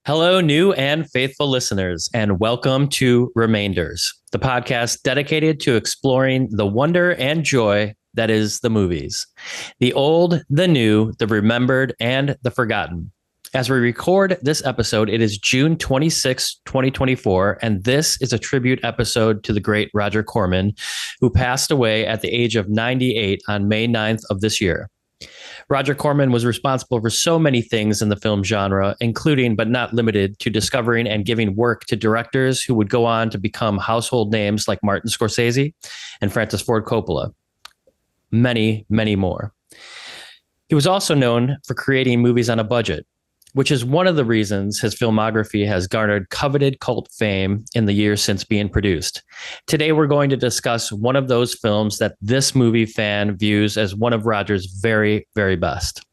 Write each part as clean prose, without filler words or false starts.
Hello, new and faithful listeners, and welcome to Remainders, the podcast dedicated to exploring the wonder and joy that is the movies. The old, the new, the remembered, and the forgotten. As we record this episode, it is June 26, 2024, and this is a tribute episode to the great Roger Corman, who passed away at the age of 98 on May 9th of this year. Roger Corman was responsible for so many things in the film genre, including but not limited to discovering and giving work to directors who would go on to become household names like Martin Scorsese and Francis Ford Coppola. Many, many more. He was also known for creating movies on a budget, which is one of the reasons his filmography has garnered coveted cult fame in the years since being produced. Today, we're going to discuss one of those films that this movie fan views as one of Roger's very, very best.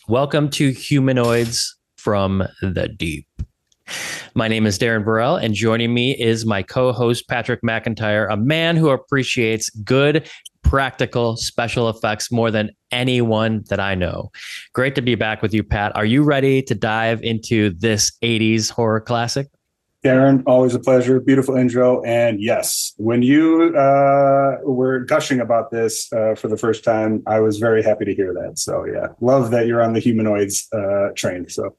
Welcome to Humanoids From the Deep. My name is Darren Burrell, and joining me is my co-host, Patrick McIntyre, a man who appreciates good, practical special effects more than anyone that I know. Great to be back with you, Pat. Are you ready to dive into this 80s horror classic? Darren, always a pleasure. Beautiful intro. And yes, when you were gushing about this for the first time, I was very happy to hear that. So yeah, love that you're on the humanoids train. So,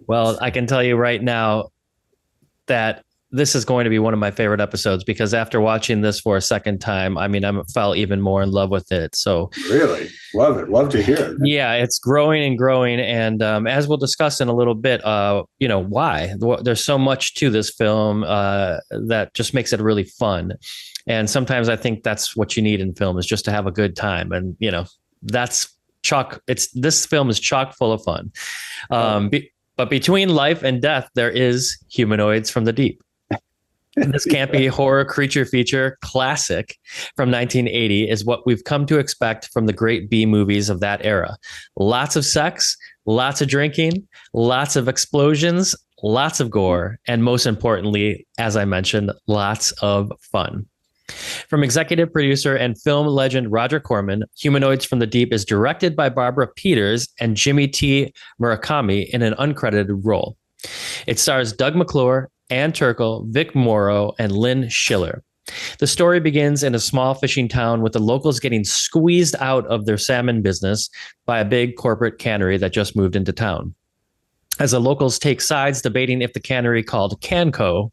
well, I can tell you right now that this is going to be one of my favorite episodes because after watching this for a second time, I fell even more in love with it. So really love it. Love to hear it. Yeah, it's growing and growing. And as we'll discuss in a little bit, why there's so much to this film that just makes it really fun. And sometimes I think that's what you need in film is just to have a good time. And, that's this film is chock full of fun. But between life and death, there is Humanoids from the Deep. This campy horror creature feature classic from 1980 is what we've come to expect from the great B movies of that era. Lots of sex, lots of drinking, lots of explosions, lots of gore, and most importantly, as I mentioned, lots of fun. From executive producer and film legend Roger Corman, Humanoids from the Deep is directed by Barbara Peters and Jimmy T. Murakami in an uncredited role. It stars Doug McClure, Ann Turkel, Vic Morrow, and Lynn Schiller. The story begins in a small fishing town with the locals getting squeezed out of their salmon business by a big corporate cannery that just moved into town. As the locals take sides debating if the cannery called Canco,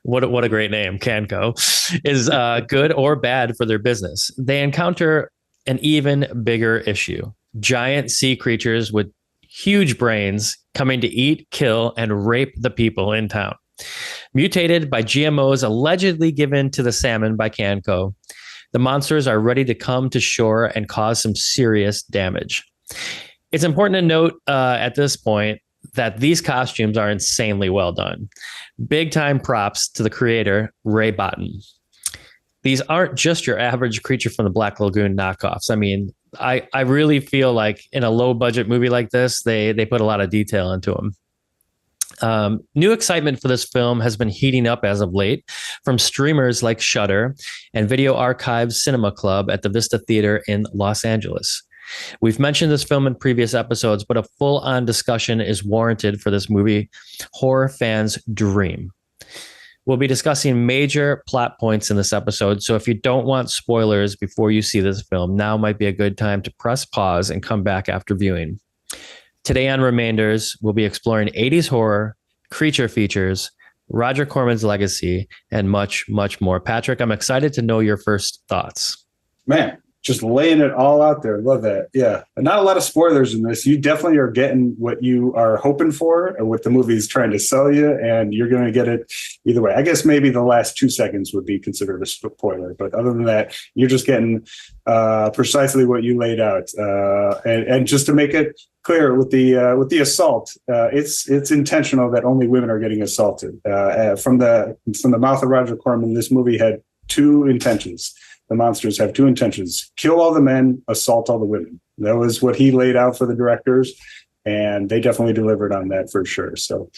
what a great name, Canco, is good or bad for their business, they encounter an even bigger issue. Giant sea creatures with huge brains coming to eat, kill, and rape the people in town. Mutated by GMOs allegedly given to the salmon by Canco, the monsters are ready to come to shore and cause some serious damage. It's important to note at this point that these costumes are insanely well done. Big time props to the creator, Ray Botten. These aren't just your average Creature from the Black Lagoon knockoffs. I really feel like in a low budget movie like this, they put a lot of detail into them. New excitement for this film has been heating up as of late from streamers like Shudder and Video Archive Cinema Club at the Vista Theater in Los Angeles. We've mentioned this film in previous episodes, but a full-on discussion is warranted for this movie horror fans' dream. We'll be discussing major plot points in this episode, so if you don't want spoilers before you see this film, now might be a good time to press pause and come back after viewing. Today on Remainders, we'll be exploring 80s horror, creature features, Roger Corman's legacy, and much, much more. Patrick, I'm excited to know your first thoughts. Man, just laying it all out there. Love that. Yeah. And not a lot of spoilers in this. You definitely are getting what you are hoping for and what the movie's trying to sell you, and you're going to get it either way. I guess maybe the last 2 seconds would be considered a spoiler, but other than that, you're just getting precisely what you laid out. And just to make it clear with the assault, it's intentional that only women are getting assaulted. From the mouth of Roger Corman, this movie had two intentions. The monsters have two intentions: kill all the men, assault all the women. That was what he laid out for the directors, and they definitely delivered on that for sure. So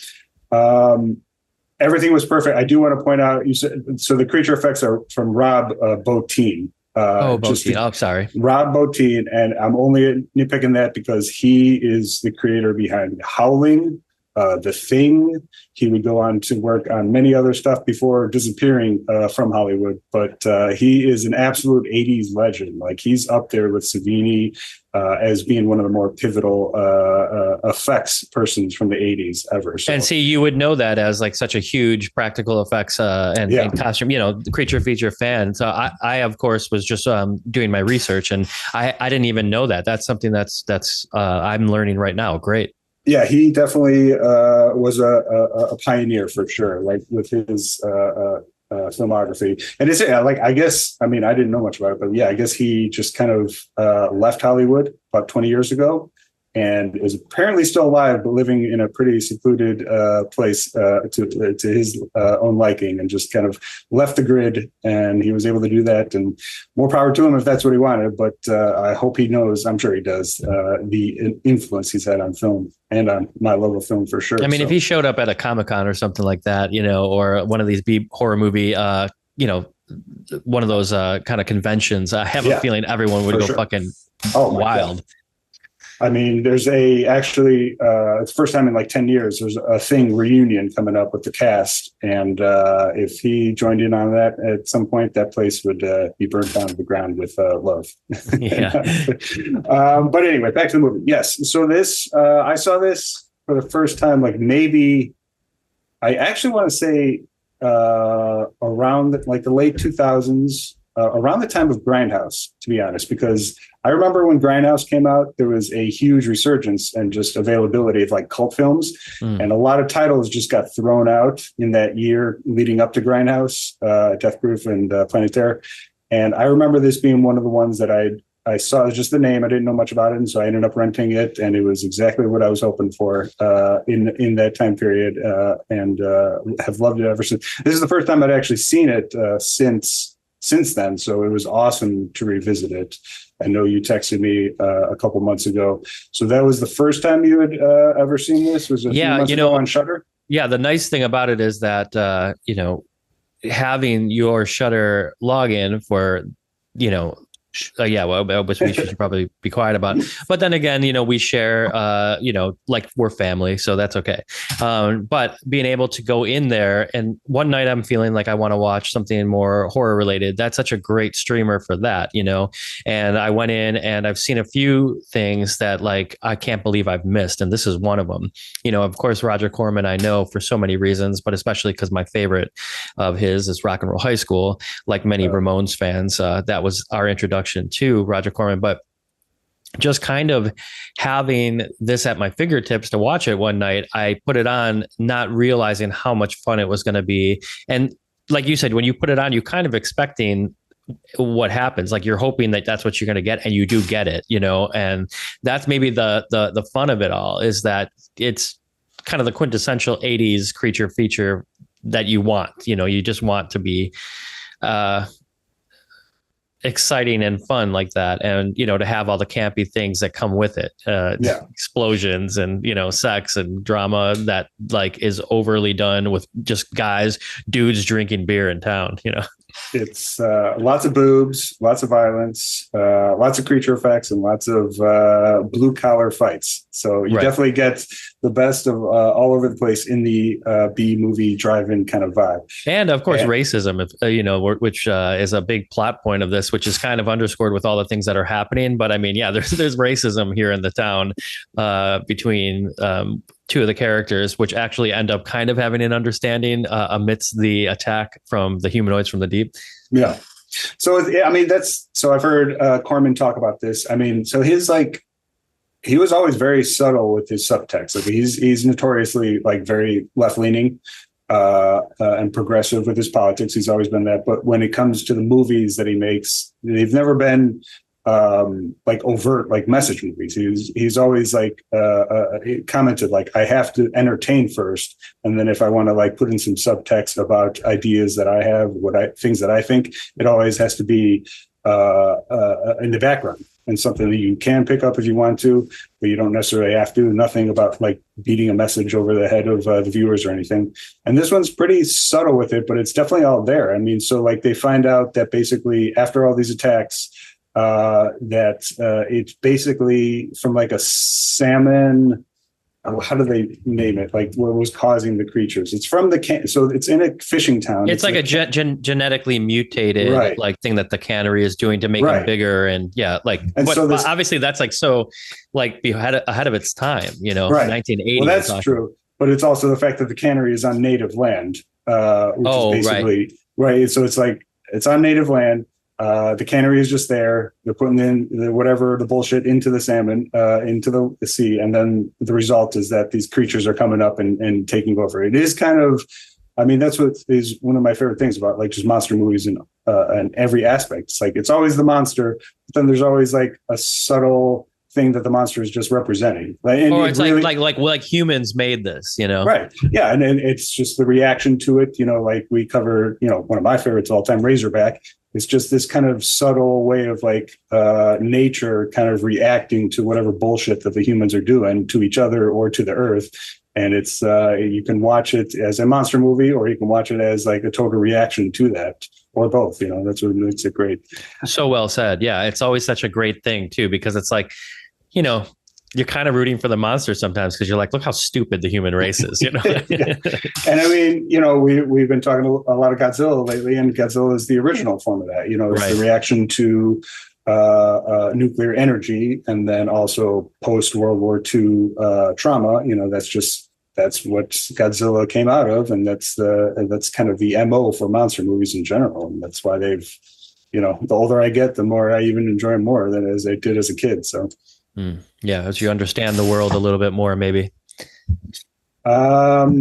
everything was perfect. I do want to point out, you said, so the creature effects are from Rob Bottin. Sorry. Rob Bottin, and I'm only nitpicking that because he is the creator behind Howling, The Thing. He would go on to work on many other stuff before disappearing from Hollywood. But he is an absolute 80s legend. Like, he's up there with Savini as being one of the more pivotal effects persons from the 80s ever. So. And see, you would know that as like such a huge practical effects and costume, the creature feature fan. So I of course was just doing my research, and I didn't even know that. That's something that's I'm learning right now. Great. Yeah, he definitely was a pioneer for sure, like with his filmography. And it's like, I guess, I mean, I didn't know much about it, but yeah, I guess he just kind of left Hollywood about 20 years ago and is apparently still alive, but living in a pretty secluded place to his own liking, and just kind of left the grid. And he was able to do that, and more power to him if that's what he wanted. But I hope he knows, I'm sure he does, the influence he's had on film and on my love of film for sure. I mean, if he showed up at a Comic-Con or something like that, or one of these B horror movie, one of those kind of conventions, I have a feeling everyone would go fucking wild. God. I mean, there's it's the first time in like 10 years, there's a Thing reunion coming up with the cast. And if he joined in on that at some point, that place would be burnt down to the ground with love. Yeah. But anyway, back to the movie. Yes. So I saw this for the first time, like maybe, I actually want to say around the late 2000s, around the time of Grindhouse, to be honest, because I remember when Grindhouse came out, there was a huge resurgence and just availability of like cult films. And a lot of titles just got thrown out in that year leading up to Grindhouse, Death Proof and Planet Terror. And I remember this being one of the ones that I saw just the name. I didn't know much about it. And so I ended up renting it, and it was exactly what I was hoping for in that time period, and have loved it ever since. This is the first time I'd actually seen it since then. So it was awesome to revisit it. I know you texted me a couple months ago. So that was the first time you had ever seen this? Was it a few months ago on Shudder? Yeah, the nice thing about it is that, having your Shudder login for, which we should probably be quiet about. But then again, we share, like we're family, so that's okay. But being able to go in there, and one night I'm feeling like I want to watch something more horror related. That's such a great streamer for that, And I went in and I've seen a few things that like I can't believe I've missed, and this is one of them. Of course, Roger Corman I know for so many reasons, but especially because my favorite of his is Rock and Roll High School. Like many Ramones fans, that was our introduction to Roger Corman. But just kind of having this at my fingertips to watch it one night, I put it on, not realizing how much fun it was going to be. And like you said, when you put it on, you kind of expecting what happens, like you're hoping that that's what you're going to get, and you do get it, and that's maybe the fun of it all, is that it's kind of the quintessential 80s creature feature that you want. You just want to be exciting and fun like that, and to have all the campy things that come with it, explosions and sex and drama that like is overly done with just dudes drinking beer in town. It's lots of boobs, lots of violence, lots of creature effects, and lots of blue collar fights. So you definitely get the best of all over the place in the B movie drive-in kind of vibe. And of course, racism, which is a big plot point of this, which is kind of underscored with all the things that are happening. But I mean, there's racism here in the town between two of the characters, which actually end up kind of having an understanding amidst the attack from the humanoids from the deep. Yeah. So, I mean, so I've heard Corman talk about this. I mean, so he was always very subtle with his subtext. Like he's notoriously like very left leaning and progressive with his politics. He's always been that. But when it comes to the movies that he makes, they've never been like overt, like message movies. He's always like he commented like, I have to entertain first, and then if I want to like put in some subtext about ideas that I have, things that I think, it always has to be in the background, and something that you can pick up if you want to, but you don't necessarily have to. Nothing about like beating a message over the head of the viewers or anything. And this one's pretty subtle with it, but it's definitely all there. I mean, so like they find out that basically after all these attacks, that it's basically from like a salmon how do they name it? Like what was causing the creatures? It's from the so it's in a fishing town. It's like a genetically mutated right. like thing that the cannery is doing to make them bigger, and like. And but so this, obviously that's like so like ahead of its time, right. 1980. Well, that's true, but it's also the fact that the cannery is on native land, which is basically right. So it's like it's on native land. The cannery is just there. They're putting in the bullshit into the salmon, into the sea. And then the result is that these creatures are coming up and taking over. It is kind of, I mean, that's what is one of my favorite things about like just monster movies in every aspect. It's like, it's always the monster, but then there's always like a subtle thing that the monster is just representing. Or it's really, like humans made this, Right. Yeah. And it's just the reaction to it, like we cover, one of my favorites of all time, Razorback. It's just this kind of subtle way of like nature kind of reacting to whatever bullshit that the humans are doing to each other or to the earth. And it's you can watch it as a monster movie, or you can watch it as like a total reaction to that, or both. That's what makes it great. So well said. Yeah, it's always such a great thing too, because it's like, you're kind of rooting for the monster sometimes because you're like, look how stupid the human race is, Yeah. And I mean, we've been talking a lot of Godzilla lately, and Godzilla is the original form of that. It's the reaction to nuclear energy, and then also post World War II trauma. That's what Godzilla came out of, and that's kind of the MO for monster movies in general, and that's why they've, the older I get, the more I even enjoy them more than as I did as a kid. So. Yeah, as you understand the world a little bit more, maybe. But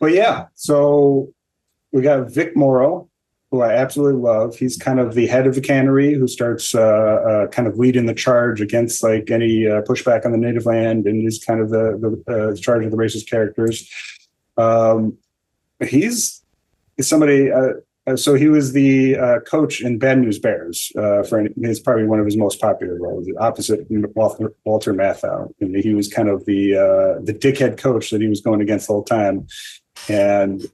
yeah, so we got Vic Morrow, who I absolutely love. He's kind of the head of the cannery who starts kind of leading the charge against like any pushback on the native land, and is kind of the charge of the racist characters. He's somebody. So he was the coach in Bad News Bears. He's probably one of his most popular roles, opposite Walter Matthau. And he was kind of the dickhead coach that he was going against the whole time. And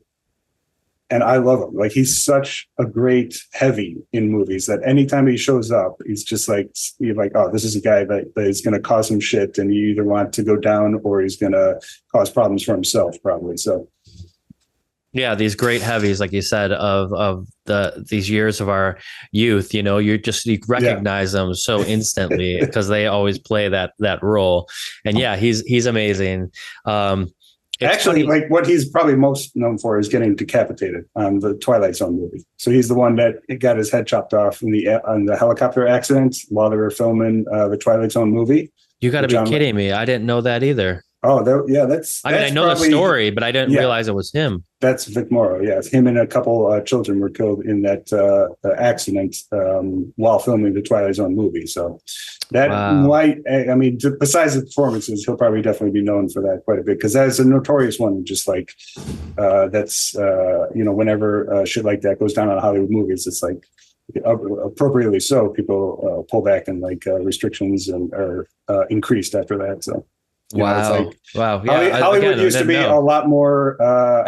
I love him. Like, he's such a great heavy in movies that anytime he shows up, he's just like, you're like, oh, this is a guy that is going to cause some shit, and you either want to go down or he's going to cause problems for himself, probably. So. Yeah, these great heavies, like you said, of these years of our youth, you recognize them so instantly because they always play that role. And yeah, he's amazing. Actually, like what he's probably most known for is getting decapitated on the Twilight Zone movie. So he's the one that got his head chopped off on the helicopter accident while they were filming the Twilight Zone movie. You got to be kidding me! I didn't know that either. Oh, that's. I mean, I know the story, but I didn't realize it was him. That's Vic Morrow. Yes, him and a couple children were killed in that accident while filming the Twilight Zone movie. So that might. I mean, besides the performances, he'll probably definitely be known for that quite a bit, because that's a notorious one. Just like that's whenever shit like that goes down on Hollywood movies, it's like. Appropriately so, people pull back, and like restrictions are increased after that. So. Wow. Yeah. Hollywood used to be a lot more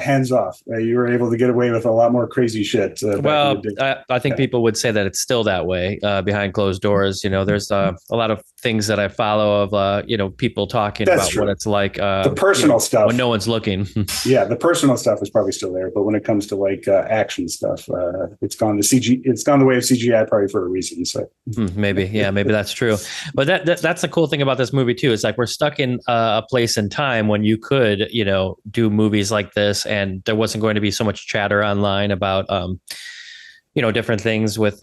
hands off. You were able to get away with a lot more crazy shit. I think people would say that it's still that way behind closed doors. There's a lot of things that I follow of, people talking about what it's like. The personal stuff. When no one's looking. Yeah. The personal stuff is probably still there. But when it comes to like action stuff, it's gone the way of CGI probably for a reason. So maybe. Yeah, maybe that's true. But that's the cool thing about this movie too. It's like we're stuck in a place in time when you could, do movies like this, and there wasn't going to be so much chatter online about, different things with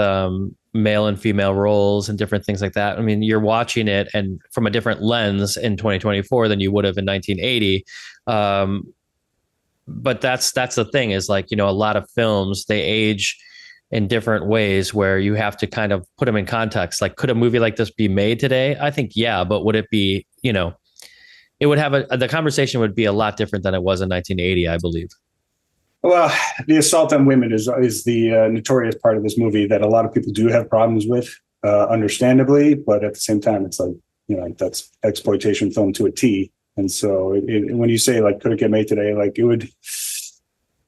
male and female roles and different things like that. I mean, you're watching it and from a different lens in 2024 than you would have in 1980. But that's the thing is like, a lot of films, they age in different ways where you have to kind of put them in context. Like, could a movie like this be made today? I think, yeah, but would it be, it would have the conversation would be a lot different than it was in 1980, I believe. Well, the assault on women is the notorious part of this movie that a lot of people do have problems with, understandably. But at the same time, it's like, that's exploitation film to a T. And so when you say, like, could it get made today? Like, it would,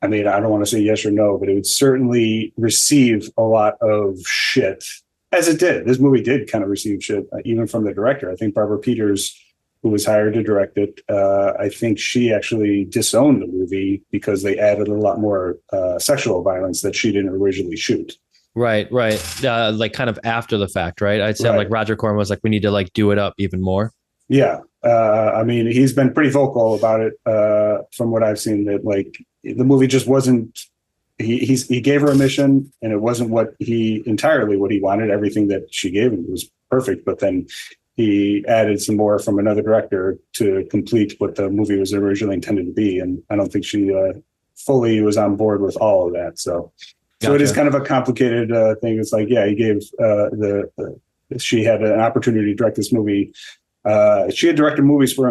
I mean, I don't want to say yes or no, but it would certainly receive a lot of shit, as it did. This movie did kind of receive shit, even from the director. I think Barbara Peters who was hired to direct it. I think she actually disowned the movie because they added a lot more sexual violence that she didn't originally shoot. Right. Like kind of after the fact, right? I'd say like Roger Corman was like, we need to like do it up even more. Yeah. I mean, he's been pretty vocal about it from what I've seen, that like the movie just wasn't, he gave her a mission and it wasn't what he wanted. Everything that she gave him was perfect, but then he added some more from another director to complete what the movie was originally intended to be. And I don't think she fully was on board with all of that. So it is kind of a complicated thing. It's like, yeah, he gave she had an opportunity to direct this movie. She had directed movies for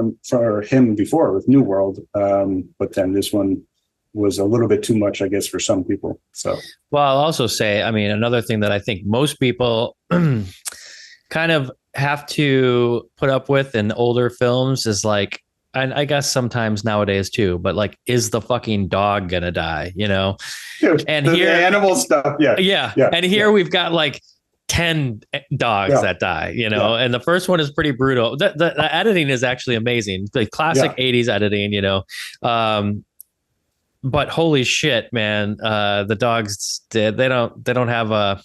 him before with New World. But then this one was a little bit too much, I guess, for some people. So, well, I'll also say, I mean, another thing that I think most people kind of have to put up with in older films is like, and I guess sometimes nowadays too, but like, is the fucking dog gonna die? You know, and the animal stuff. Yeah. And here we've got like 10 dogs that die, you know, and the first one is pretty brutal. The editing is actually amazing. The classic 80s editing, you know. But holy shit, man, the dogs, they don't have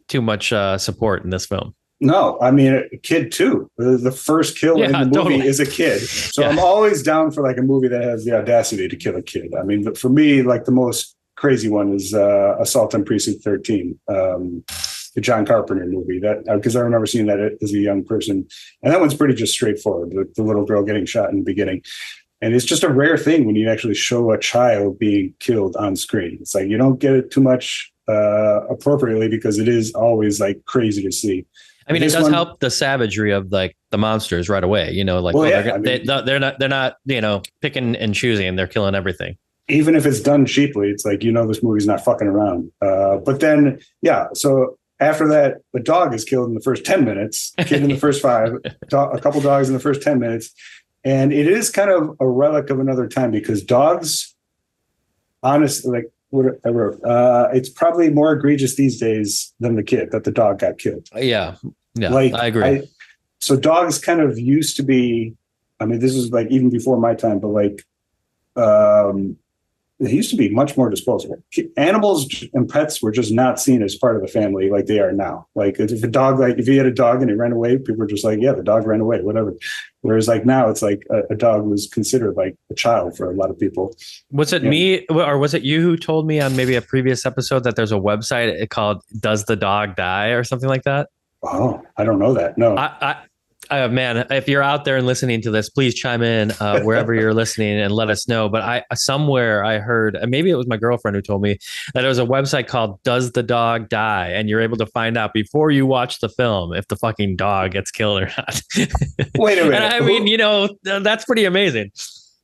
too much support in this film. No, I mean, a kid too. The first kill in the movie is a kid. So I'm always down for like a movie that has the audacity to kill a kid. I mean, for me, like the most crazy one is Assault on Precinct 13, the John Carpenter movie. That because I remember seeing that as a young person, and that one's pretty just straightforward. The little girl getting shot in the beginning. And it's just a rare thing when you actually show a child being killed on screen. It's like you don't get it too much appropriately because it is always like crazy to see. I mean, it does help the savagery of like the monsters right away. You know, like they're not you know picking and choosing. They're killing everything. Even if it's done cheaply, it's like, you know, this movie's not fucking around. But then, so after that, the dog is killed in the first 10 minutes. Kid in the first 5. A couple dogs in the first 10 minutes. And it is kind of a relic of another time because dogs, honestly, like what I wrote, it's probably more egregious these days than the kid that the dog got killed. Yeah, like, I agree. So dogs kind of used to be, I mean, this was like even before my time, but like they used to be much more disposable. Animals and pets were just not seen as part of the family like they are now. Like if you had a dog and it ran away, people were just like, yeah, the dog ran away, whatever. Whereas like now it's like a dog was considered like a child for a lot of people. Was it me or was it you who told me on maybe a previous episode that there's a website called Does the Dog Die or something like that? Oh, I don't know that. No. Man, if you're out there and listening to this, please chime in wherever you're listening and let us know. But somewhere I heard, and maybe it was my girlfriend who told me that there was a website called Does the Dog Die? And you're able to find out before you watch the film if the fucking dog gets killed or not. Wait a minute. And I mean, you know, that's pretty amazing.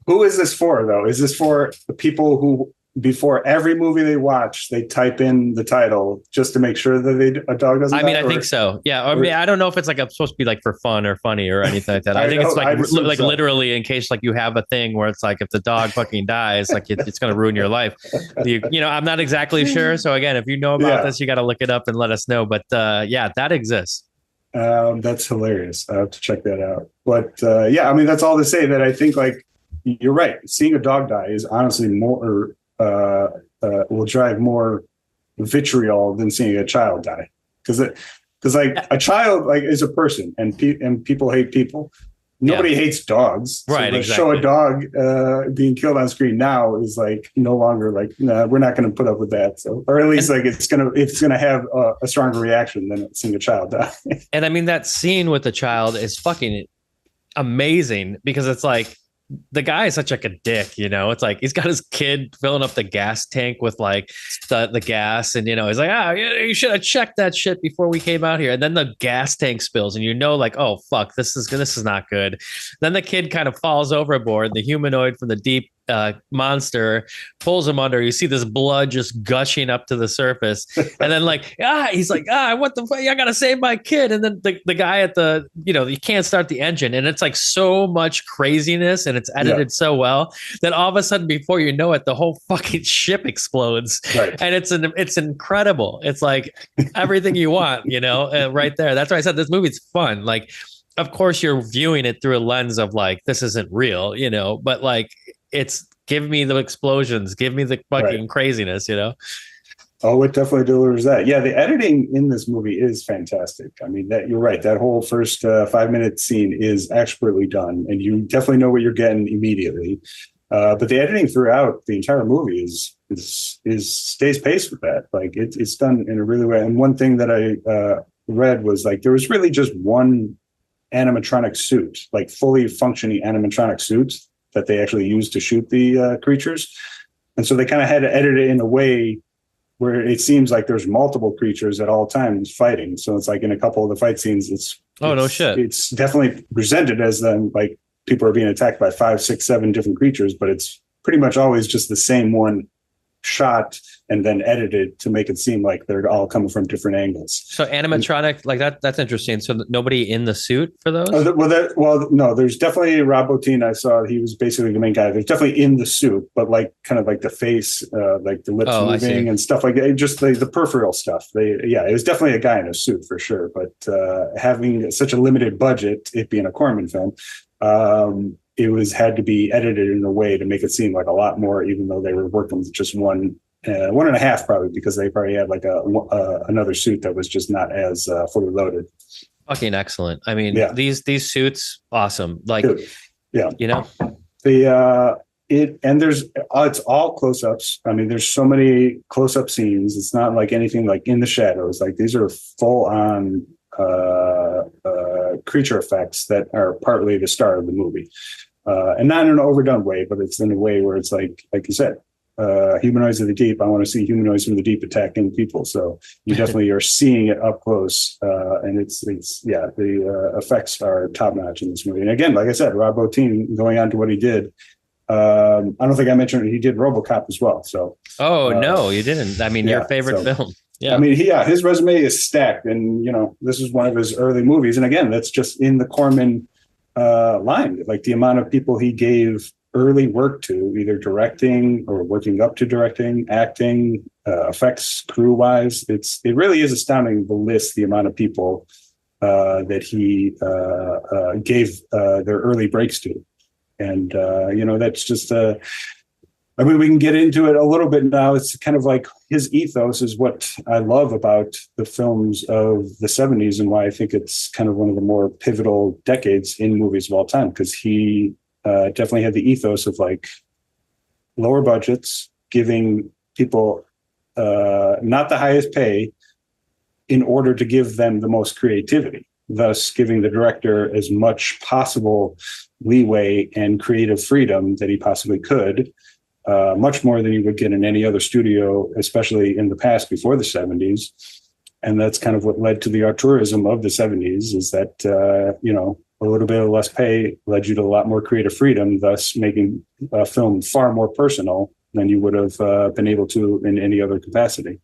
Who is this for, though? Is this for the people who, before every movie they watch, they type in the title just to make sure that a dog doesn't die? I mean, I think so. Yeah. I mean, I don't know if it's like supposed to be like for fun or funny or anything like that. I think it's like literally in case like you have a thing where it's like if the dog fucking dies, like it's going to ruin your life. You know, I'm not exactly sure. So again, if you know about this, you got to look it up and let us know. But yeah, that exists. That's hilarious. I have to check that out. But yeah, I mean, that's all to say that I think like you're right. Seeing a dog die is honestly more will drive more vitriol than seeing a child die, because like a child like is a person and people hate people. Nobody hates dogs, right? So exactly. Show a dog being killed on screen now is like no longer like, nah, we're not going to put up with that. So, or at least like it's gonna have a stronger reaction than seeing a child die. And I mean that scene with the child is fucking amazing because it's like, the guy is such like a dick, you know. It's like he's got his kid filling up the gas tank with like the gas, and you know he's like, you should have checked that shit before we came out here. And then the gas tank spills, and you know, like, oh fuck, this is not good. Then the kid kind of falls overboard. The humanoid from the deep monster pulls him under. You see this blood just gushing up to the surface, and then like he's like, what the fuck, I gotta save my kid. And then the guy at the, you know, you can't start the engine, and it's like so much craziness, and it's edited so well that all of a sudden before you know it, the whole fucking ship explodes. Right. And it's incredible. It's like everything you want, you know, right there. That's why I said this movie's fun. Like of course you're viewing it through a lens of like, this isn't real, but like, it's give me the explosions, give me the Right. fucking craziness, Oh, it definitely delivers that. Yeah, the editing in this movie is fantastic. I mean, that you're right. That whole first 5 minute scene is expertly done, and you definitely know what you're getting immediately. But the editing throughout the entire movie is stays pace with that. Like it's done in a really way. And one thing that I read was like there was really just one animatronic suit, like fully functioning animatronic suit that they actually used to shoot the creatures, and so they kind of had to edit it in a way where it seems like there's multiple creatures at all times fighting. So it's like in a couple of the fight scenes, no shit. It's definitely presented as them like people are being attacked by 5, 6, 7 different creatures, but it's pretty much always just the same one shot and then edited to make it seem like they're all coming from different angles. So animatronic, like that's interesting. So nobody in the suit for those? No, there's definitely Rob Bottin. I saw he was basically the main guy. There's definitely in the suit, but like kind of like the face, like the lips moving and stuff like that. Just the peripheral stuff. It was definitely a guy in a suit for sure. But having such a limited budget, it being a Corman film, it had to be edited in a way to make it seem like a lot more, even though they were working with just one and a half, probably because they probably had like another suit that was just not as fully loaded. Fucking excellent. I mean, these suits, awesome. Like, dude, yeah, it's all close-ups. I mean, there's so many close-up scenes. It's not like anything like in the shadows. Like these are full-on creature effects that are partly the star of the movie, and not in an overdone way, but it's in a way where it's like you said, humanoids of the deep. I want to see humanoids from the deep attacking people. So you definitely are seeing it up close, and the effects are top notch in this movie. And again, like I said, Rob Bottin going on to what he did. I don't think I mentioned he did RoboCop as well. So no, you didn't. I mean, your favorite film. Yeah. I mean, his resume is stacked, and this is one of his early movies. And again, that's just in the Corman line, like the amount of people he gave early work to, either directing or working up to directing, acting, effects, crew wise. It really is astounding the amount of people that he gave their early breaks to. And, that's just we can get into it a little bit now. It's kind of like his ethos is what I love about the films of the 70s and why I think it's kind of one of the more pivotal decades in movies of all time, because he definitely had the ethos of like lower budgets, giving people not the highest pay in order to give them the most creativity, thus giving the director as much possible leeway and creative freedom that he possibly could. Much more than you would get in any other studio, especially in the past before the 70s. And that's kind of what led to the auteurism of the 70s, is that, a little bit of less pay led you to a lot more creative freedom, thus making a film far more personal than you would have been able to in any other capacity.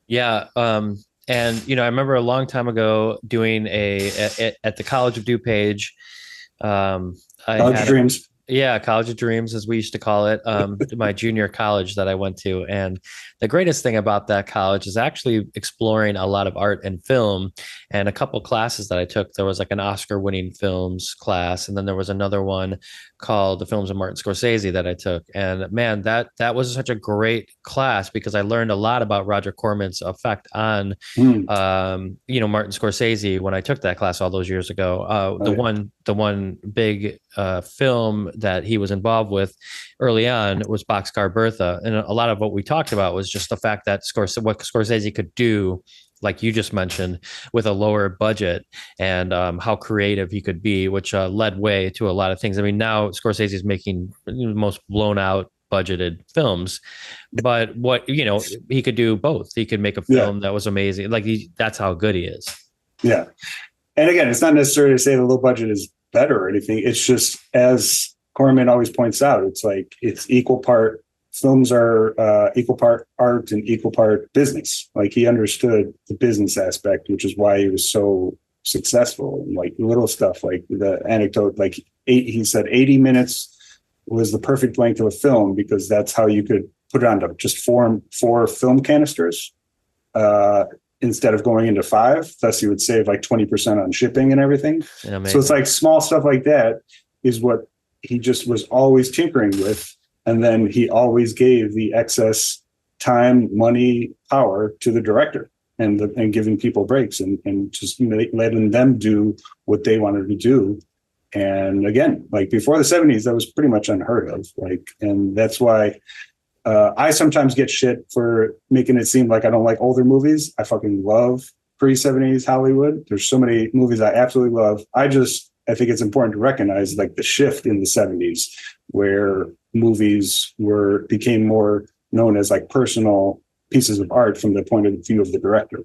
Yeah. And, I remember a long time ago doing at the College of DuPage. College of Dreams. Yeah, College of Dreams, as we used to call it, my junior college that I went to. And the greatest thing about that college is actually exploring a lot of art and film. And a couple classes that I took, there was like an Oscar-winning films class, and then there was another one called the Films of Martin Scorsese that I took. And man, that was such a great class because I learned a lot about Roger Corman's effect on, Martin Scorsese when I took that class all those years ago. The one big film that he was involved with early on was Boxcar Bertha, and a lot of what we talked about was just the fact that what Scorsese could do, like you just mentioned, with a lower budget, and how creative he could be, which led way to a lot of things. I mean, now Scorsese is making the most blown out budgeted films, but he could do both. He could make a film that was amazing. Like that's how good he is. Yeah. And again, it's not necessarily to say the low budget is better or anything. It's just, as Corman always points out, it's like it's equal part. Films are equal part art and equal part business. Like he understood the business aspect, which is why he was so successful. And like little stuff, like the anecdote, like he said 80 minutes was the perfect length of a film because that's how you could put it onto just four film canisters. instead of going into 5. Thus, he would save like 20% on shipping and everything. So it's like small stuff like that is what he just was always tinkering with. And then he always gave the excess time, money, power to the director and giving people breaks and just letting them do what they wanted to do. And again, like before the 70s, that was pretty much unheard of. Like, and that's why I sometimes get shit for making it seem like I don't like older movies. I fucking love pre-70s Hollywood. There's so many movies I absolutely love. I think it's important to recognize like the shift in the 70s where movies became more known as like personal pieces of art from the point of view of the director.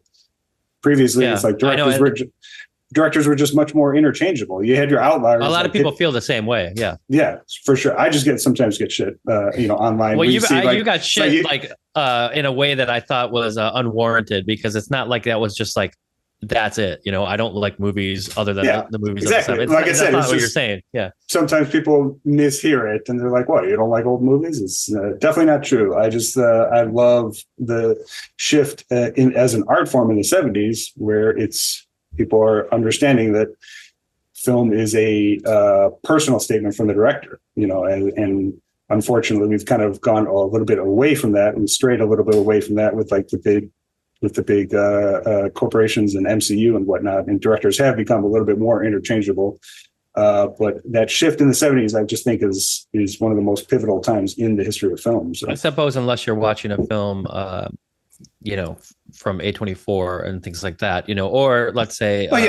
Previously, it's like directors were just much more interchangeable. You had your outliers. A lot of people feel the same way. Yeah. Yeah, for sure. I just sometimes get shit, online. Well, you got shit in a way that I thought was unwarranted, because it's not like that was just like, that's it. I don't like movies other than the movies. Exactly. Like I said, that's what you're saying. Yeah. Sometimes people mishear it and they're like, what, you don't like old movies? It's definitely not true. I just, I love the shift as an art form in the 70s where people are understanding that film is a personal statement from the director, and unfortunately we've kind of gone a little bit away from that and strayed a little bit away from that with like the big corporations and MCU and whatnot, and directors have become a little bit more interchangeable. But that shift in the 70s, I just think is one of the most pivotal times in the history of film. So. I suppose unless you're watching a film, from A24 and things like that, or let's say. Well,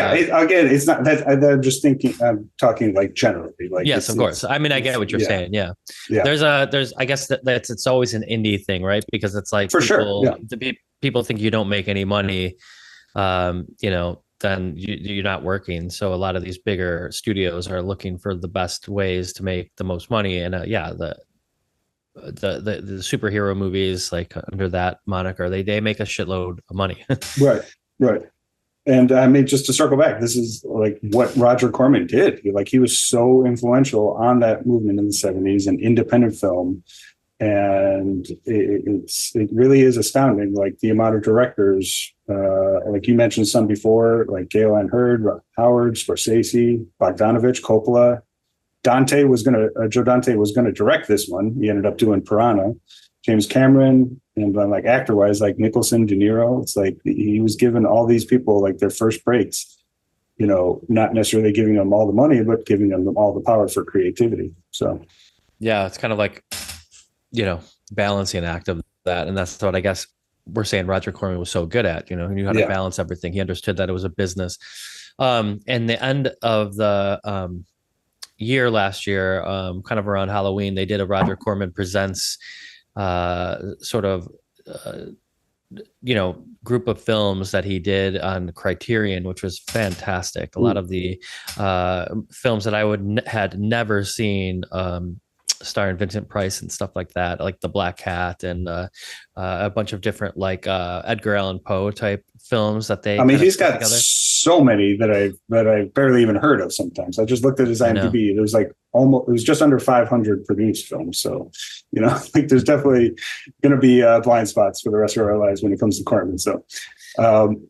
again, it's not that. I'm just thinking. I'm talking like generally. Like yes, of course. I mean, I get what you're saying. Yeah. There's I guess it's always an indie thing, right? Because it's like for sure. Yeah. People think you don't make any money, then you're not working. So a lot of these bigger studios are looking for the best ways to make the most money. And the superhero movies, like under that moniker, they make a shitload of money. Right. And I mean, just to circle back, this is like what Roger Corman did. He was so influential on that movement in the 70s and independent film. And it really is astounding, like the amount of directors, like you mentioned some before, like Gale Ann Hurd, Howard, Scorsese, Bogdanovich, Coppola. Joe Dante was gonna direct this one. He ended up doing Piranha. James Cameron, and then like actor wise, like Nicholson, De Niro. It's like he was giving all these people like their first breaks. Not necessarily giving them all the money, but giving them all the power for creativity. So, yeah, it's kind of like balancing act of that, and that's what I guess we're saying Roger Corman was so good at. He knew how to balance everything. He understood that it was a business. And the end of the year last year, kind of around Halloween, they did a Roger Corman Presents sort of group of films that he did on Criterion, which was fantastic. A lot of the films that I had never seen, starring Vincent Price and stuff like that, like The Black Cat and a bunch of different like Edgar Allan Poe type films that they. I mean, he's got so many that I barely even heard of. Sometimes I just looked at his IMDb. It was like it was just under 500 produced films. So, like there's definitely going to be blind spots for the rest of our lives when it comes to Corman. So,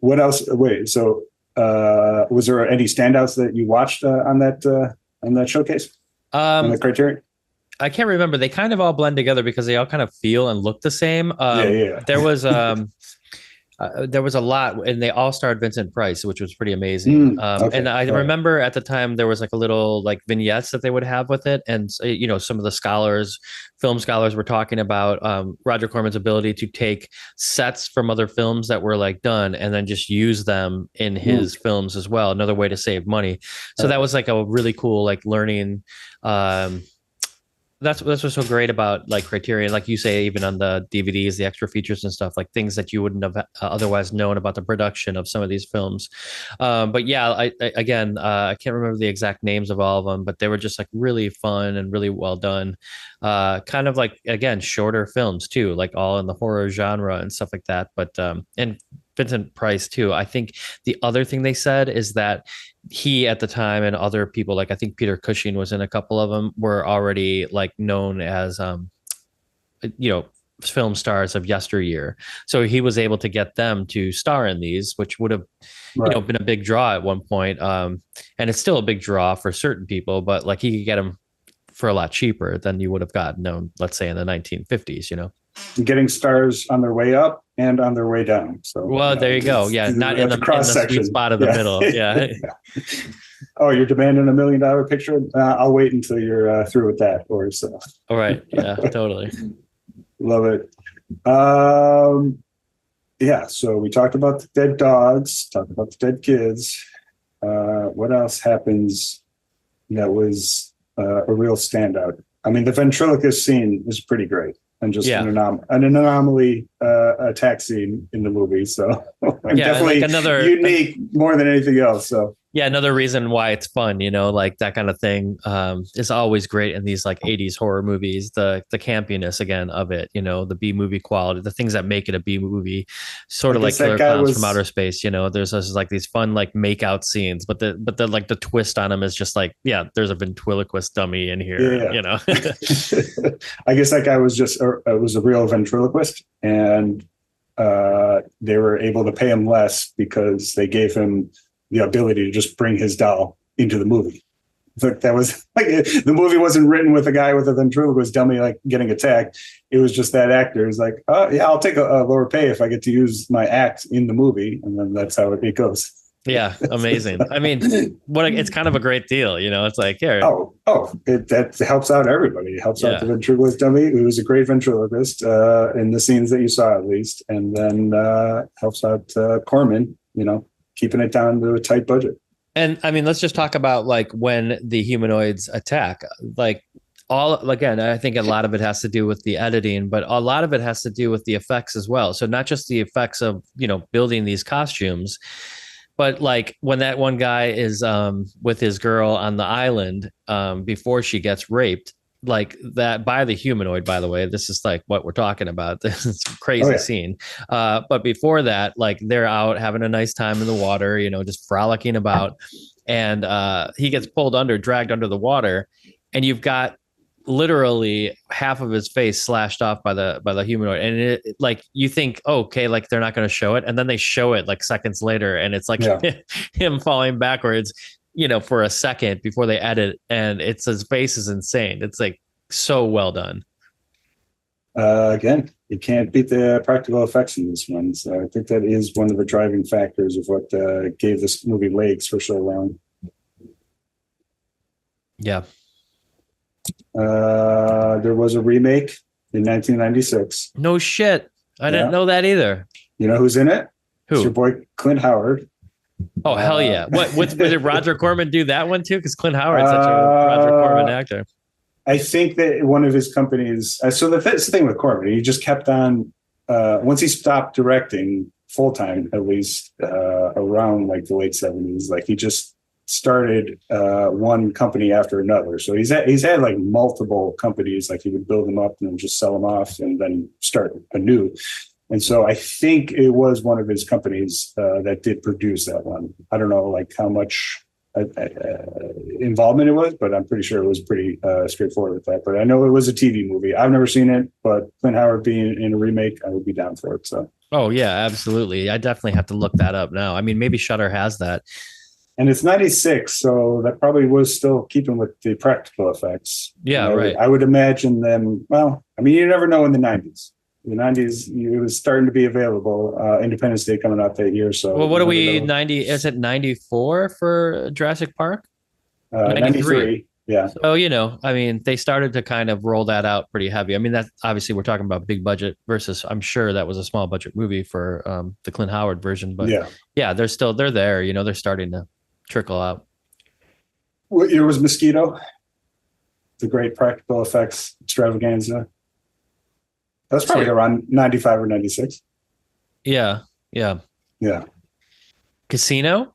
what else? Wait, so was there any standouts that you watched on that showcase? On the Criterion? I can't remember. They kind of all blend together because they all kind of feel and look the same. There was a lot, and they all starred Vincent Price, which was pretty amazing. And I remember at the time there was like a little like vignettes that they would have with it, and some of the film scholars were talking about Roger Corman's ability to take sets from other films that were like done and then just use them in his films as well. Another way to save money. So that was like a really cool like learning. That's what's so great about like Criterion, like you say, even on the DVDs, the extra features and stuff, like things that you wouldn't have otherwise known about the production of some of these films. But yeah, I can't remember the exact names of all of them, but they were just like really fun and really well done. Kind of like, again, shorter films too, like all in the horror genre and stuff like that. But and Vincent Price too. I think the other thing they said is that he at the time and other people, like I think Peter Cushing was in a couple of them, were already like known as film stars of yesteryear. So he was able to get them to star in these, which would have, Right. been a big draw at one point. And it's still a big draw for certain people, but like he could get them for a lot cheaper than you would have gotten known, let's say in the 1950s, Getting stars on their way up and on their way down. So Well, there you go. Yeah, not in the cross section, sweet spot of the middle. Yeah. Oh, you're demanding $1 million picture? I'll wait until you're through with that. Or so. All right. Yeah, totally. Love it. Yeah. So we talked about the dead dogs, talked about the dead kids. What else happens that was a real standout? I mean, the ventriloquist scene is pretty great. And just an anomaly attack scene in the movie. So definitely like another unique more than anything else. So yeah, another reason why it's fun, like that kind of thing is always great in these like 80s horror movies. The campiness again of it, the B movie quality, the things that make it a B movie, sort of like Killer Clowns from Outer Space. There's like these fun like make out scenes, but the like the twist on them is just like, there's a ventriloquist dummy in here. I guess that guy was was a real ventriloquist, and they were able to pay him less because they gave him the ability to just bring his doll into the movie. Like that was like the movie wasn't written with a guy with a ventriloquist dummy like getting attacked. It was just that actor is like, oh yeah, I'll take a lower pay if I get to use my act in the movie, and then that's how it goes. Yeah, amazing. I mean, it's kind of a great deal, It's like here. That helps out everybody. It helps out the ventriloquist dummy. It was a great ventriloquist in the scenes that you saw, at least, and then helps out Corman. Keeping it down to a tight budget. And I mean, let's just talk about like when the humanoids attack. Like again, I think a lot of it has to do with the editing, but a lot of it has to do with the effects as well. So not just the effects of building these costumes. But like when that one guy is with his girl on the island before she gets raped, like that by the humanoid, by the way, this is like what we're talking about. This is a crazy scene. But before that, like they're out having a nice time in the water, just frolicking about. And he gets dragged under the water. And you've got literally half of his face slashed off by the humanoid. And it like you think, okay, like they're not going to show it. And then they show it like seconds later. And it's like him falling backwards, for a second before they edit. And his face is insane. It's like so well done. Again, you can't beat the practical effects in this one. So I think that is one of the driving factors of what gave this movie legs for so long. Yeah. There was a remake in 1996. No shit. I didn't know that either. You know who's in it? Who? It's your boy Clint Howard. Oh, hell yeah. Did Roger Corman do that one too? Because Clint Howard's such a Roger Corman actor. I think that one of his companies, so that's the thing with Corman, he just kept on, once he stopped directing full-time, at least around like the late 70s, like he just started one company after another. So he's had like multiple companies, like he would build them up and then just sell them off and then start anew. And so I think it was one of his companies that did produce that one. I don't know like how much involvement it was, but I'm pretty sure it was pretty straightforward with that. But I know it was a TV movie. I've never seen it, but Clint Howard being in a remake, I would be down for it. So. Oh yeah, absolutely. I definitely have to look that up now. I mean, maybe Shudder has that. And it's 96, so that probably was still keeping with the practical effects. Yeah, right. I would imagine them. Well, I mean, you never know in the 90s. The 90s, it was starting to be available. Independence Day coming out that year. So, well, what are we 90? Is it 94 for Jurassic Park? 93. Yeah. So, I mean, they started to kind of roll that out pretty heavy. I mean, that's obviously we're talking about big budget versus I'm sure that was a small budget movie for the Clint Howard version. But yeah, they're there. They're starting to trickle out. What year was Mosquito? The great practical effects extravaganza. That's probably around 95 or 96. Yeah. Casino?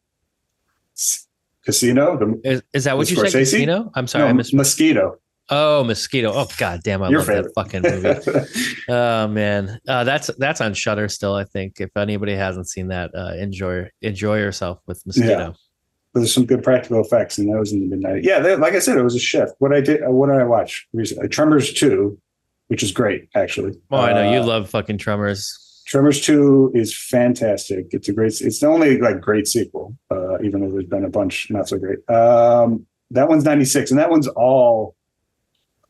Casino? Is that what you said? Casino? I'm sorry. No, Mosquito. Oh, Mosquito. Oh, God damn. I love that fucking movie. Oh, man. That's on Shudder still, I think. If anybody hasn't seen that, enjoy yourself with Mosquito. Yeah. There's some good practical effects, and that was in the mid-90s. Yeah, like I said, it was a shift. What did I watch recently? Tremors 2. which is great, actually. Oh, I know you love fucking Tremors. Tremors 2 is fantastic. It's the only like great sequel, even though there's been a bunch not so great. That one's 96, and that one's all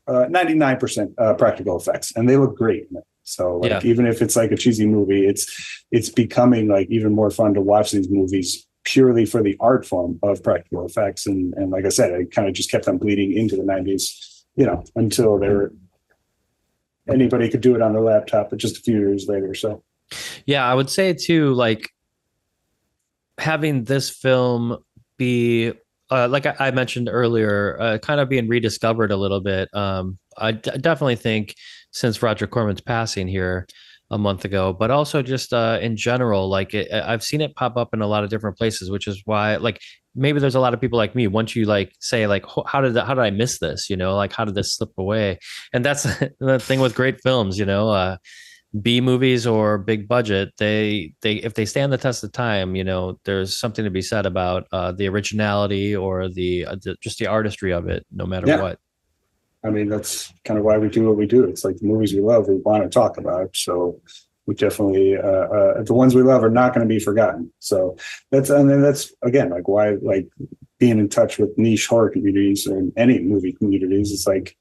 99% practical effects, and they look great. So like, even if it's like a cheesy movie, it's becoming like even more fun to watch these movies purely for the art form of practical effects. And like I said, it kind of just kept on bleeding into the 90s, until anybody could do it on their laptop, but just a few years later. So yeah, I would say too, like having this film be like I mentioned earlier, kind of being rediscovered a little bit. I definitely think since Roger Corman's passing here a month ago, but also just in general, like I've seen it pop up in a lot of different places, which is why like maybe there's a lot of people like me. Once you like say like how did I miss this? Like how did this slip away? And that's the thing with great films, B movies or big budget, they if they stand the test of time, there's something to be said about the originality or the just the artistry of it, no matter what. I mean, that's kind of why we do what we do. It's like the movies we love, we want to talk about. So we definitely, the ones we love are not going to be forgotten. So that's again, like why, like being in touch with niche horror communities and any movie communities. It's like,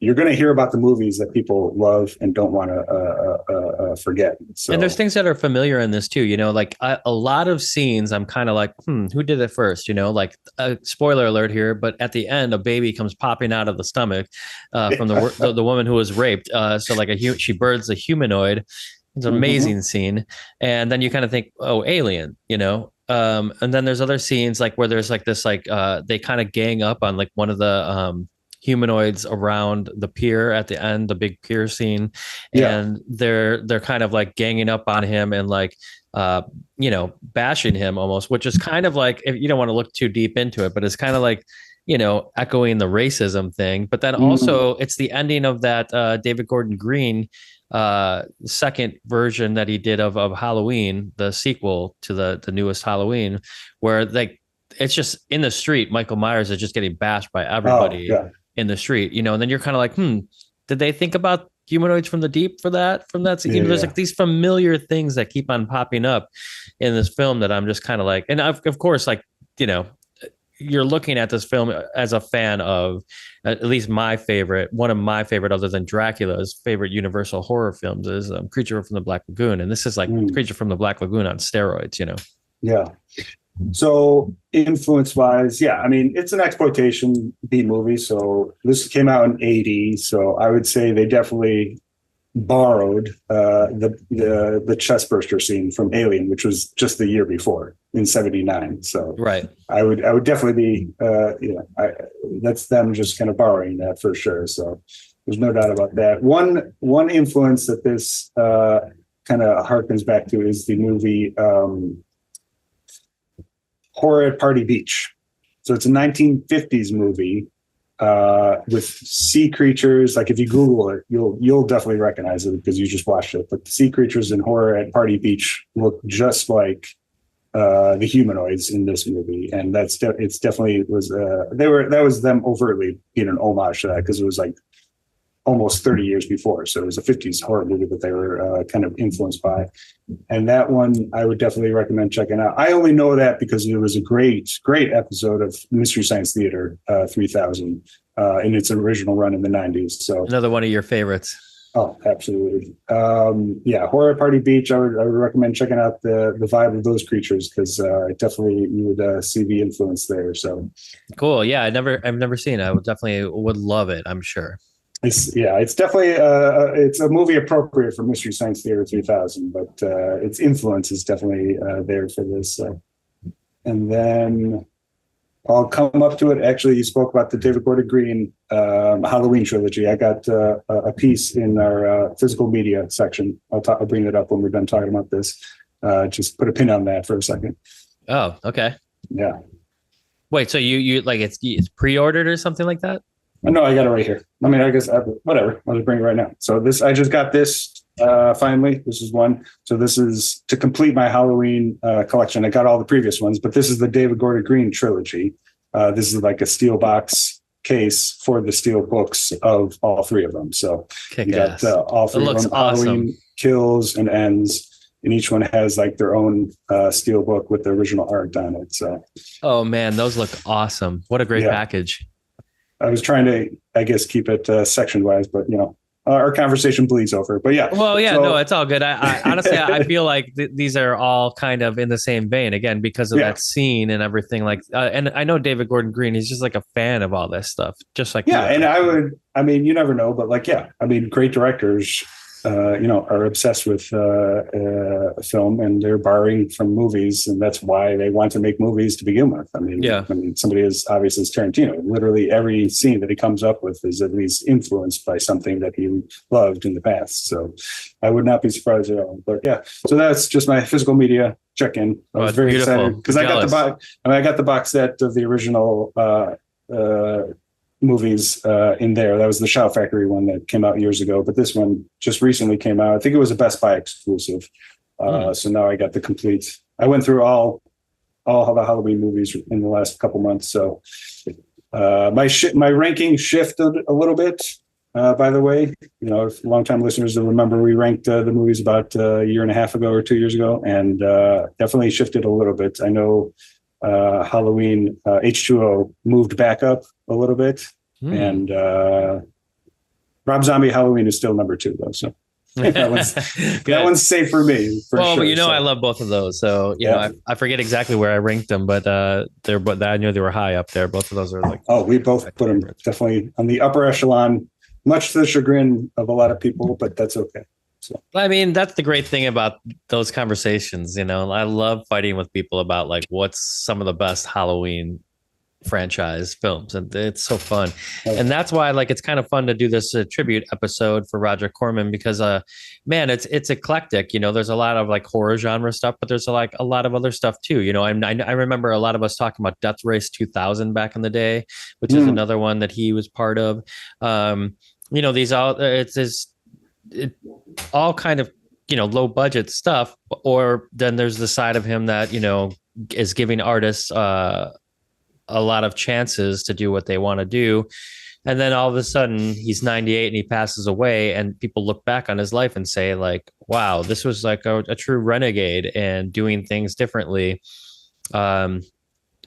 you're going to hear about the movies that people love and don't want to forget. So, and there's things that are familiar in this too, like a lot of scenes I'm kind of like, who did it first? Like a spoiler alert here, but at the end, a baby comes popping out of the stomach from the woman who was raped. So like she births a humanoid. It's an amazing scene. And then you kind of think, oh, Alien, and then there's other scenes like where there's like this, like they kind of gang up on like one of the, humanoids around the pier at the end, the big pier scene, and they're kind of like ganging up on him and like bashing him almost, which is kind of like, if you don't want to look too deep into it, but it's kind of like echoing the racism thing. But then also it's the ending of that David Gordon Green second version that he did of Halloween, the sequel to the newest Halloween, where like it's just in the street, Michael Myers is just getting bashed by everybody in the street, and then you're kind of like, did they think about Humanoids from the Deep from that scene? There's like these familiar things that keep on popping up in this film that I'm just kind of like, and of course, like, you're looking at this film as a fan of at least one of my favorite, other than Dracula's favorite Universal horror films is Creature from the Black Lagoon. And this is like Creature from the Black Lagoon on steroids, Yeah. So influence wise, I mean, it's an exploitation B movie. So this came out in 80. So I would say they definitely borrowed the chest burster scene from Alien, which was just the year before in 79. So I would definitely be, that's them just kind of borrowing that for sure. So there's no doubt about that. One influence that this kind of harkens back to is the movie Horror at Party Beach. So it's a 1950s movie with sea creatures. Like if you Google it, you'll definitely recognize it because you just watched it. But the sea creatures in Horror at Party Beach look just like the humanoids in this movie, and it's definitely was that was them overtly being an homage to that because it was like almost 30 years before. So it was a 50s horror movie that they were kind of influenced by. And that one I would definitely recommend checking out. I only know that because it was a great episode of Mystery Science Theater 3000 in its original run in the 90s. So another one of your favorites. Oh, absolutely. Horror Party Beach. I would recommend checking out the vibe of those creatures because definitely you would see the influence there. So cool. Yeah, I've never seen it. I would love it, I'm sure. It's definitely it's a movie appropriate for Mystery Science Theater 3000, but its influence is definitely there for this. And then I'll come up to it. Actually, you spoke about the David Gordon Green Halloween trilogy. I got a piece in our physical media section. I'll bring it up when we're done talking about this. Just put a pin on that for a second. Oh, okay. Yeah. Wait, so you like it's pre-ordered or something like that? No, I got it right here. I mean, I guess whatever. I'll just bring it right now. So I just got this finally. This is one. So this is to complete my Halloween collection. I got all the previous ones, but this is the David Gordon Green trilogy. This is like a steel box case for the steel books of all three of them. So Kick you got ass. all three of them, awesome. Halloween, Kills, and Ends. And each one has like their own steel book with the original art on it. So, oh man, those look awesome. What a great package. I was trying to, I guess, keep it section wise, but our conversation bleeds over. But yeah. Well, yeah, no, it's all good. I honestly, I feel like these are all kind of in the same vein again because of that scene and everything. Like, and I know David Gordon Green. He's just like a fan of all this stuff, just like and I mean, you never know, but like, I mean, great directors. Are obsessed with film, and they're borrowing from movies, and that's why they want to make movies to begin with. I mean, somebody as obvious as Tarantino, literally every scene that he comes up with is at least influenced by something that he loved in the past. So I would not be surprised at all. But yeah, so that's just my physical media check-in. I was very excited because I got the box set of the original movies in there. That was the Shout Factory one that came out years ago, but this one just recently came out. I think it was a Best Buy exclusive. So now I got the complete. I went through all the Halloween movies in the last couple months. So my ranking shifted a little bit. By the way, if longtime listeners will remember, we ranked the movies about a year and a half ago or 2 years ago, and definitely shifted a little bit. I know Halloween H2O moved back up a little bit, and Rob Zombie Halloween is still number 2 though. So that one's safe for me. Sure. But I love both of those. So I forget exactly where I ranked them, but I knew they were high up there. Both of those are like we both put them definitely on the upper echelon, much to the chagrin of a lot of people, but that's okay. So. I mean, that's the great thing about those conversations. I love fighting with people about like what's some of the best Halloween franchise films, and it's so fun. And that's why it's kind of fun to do this tribute episode for Roger Corman because man, it's eclectic. There's a lot of like horror genre stuff, but there's like a lot of other stuff too. I remember a lot of us talking about Death Race 2000 back in the day, which is another one that he was part of. These all it all kind of low budget stuff, or then there's the side of him that is giving artists a lot of chances to do what they want to do, and then all of a sudden he's 98 and he passes away, and people look back on his life and say like, wow, this was like a true renegade and doing things differently,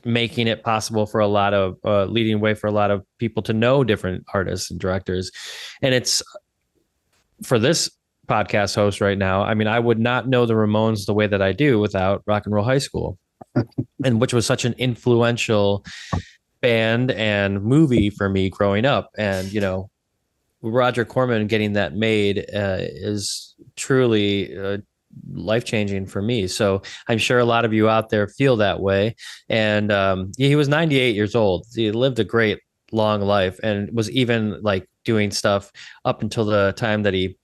making it possible for a lot of leading way for a lot of people to know different artists and directors. And it's for this podcast host right now, I mean, I would not know the Ramones the way that I do without Rock and Roll High School, and which was such an influential band and movie for me growing up. And, Roger Corman getting that made is truly life-changing for me. So I'm sure a lot of you out there feel that way. And he was 98 years old. He lived a great long life and was even like doing stuff up until the time that he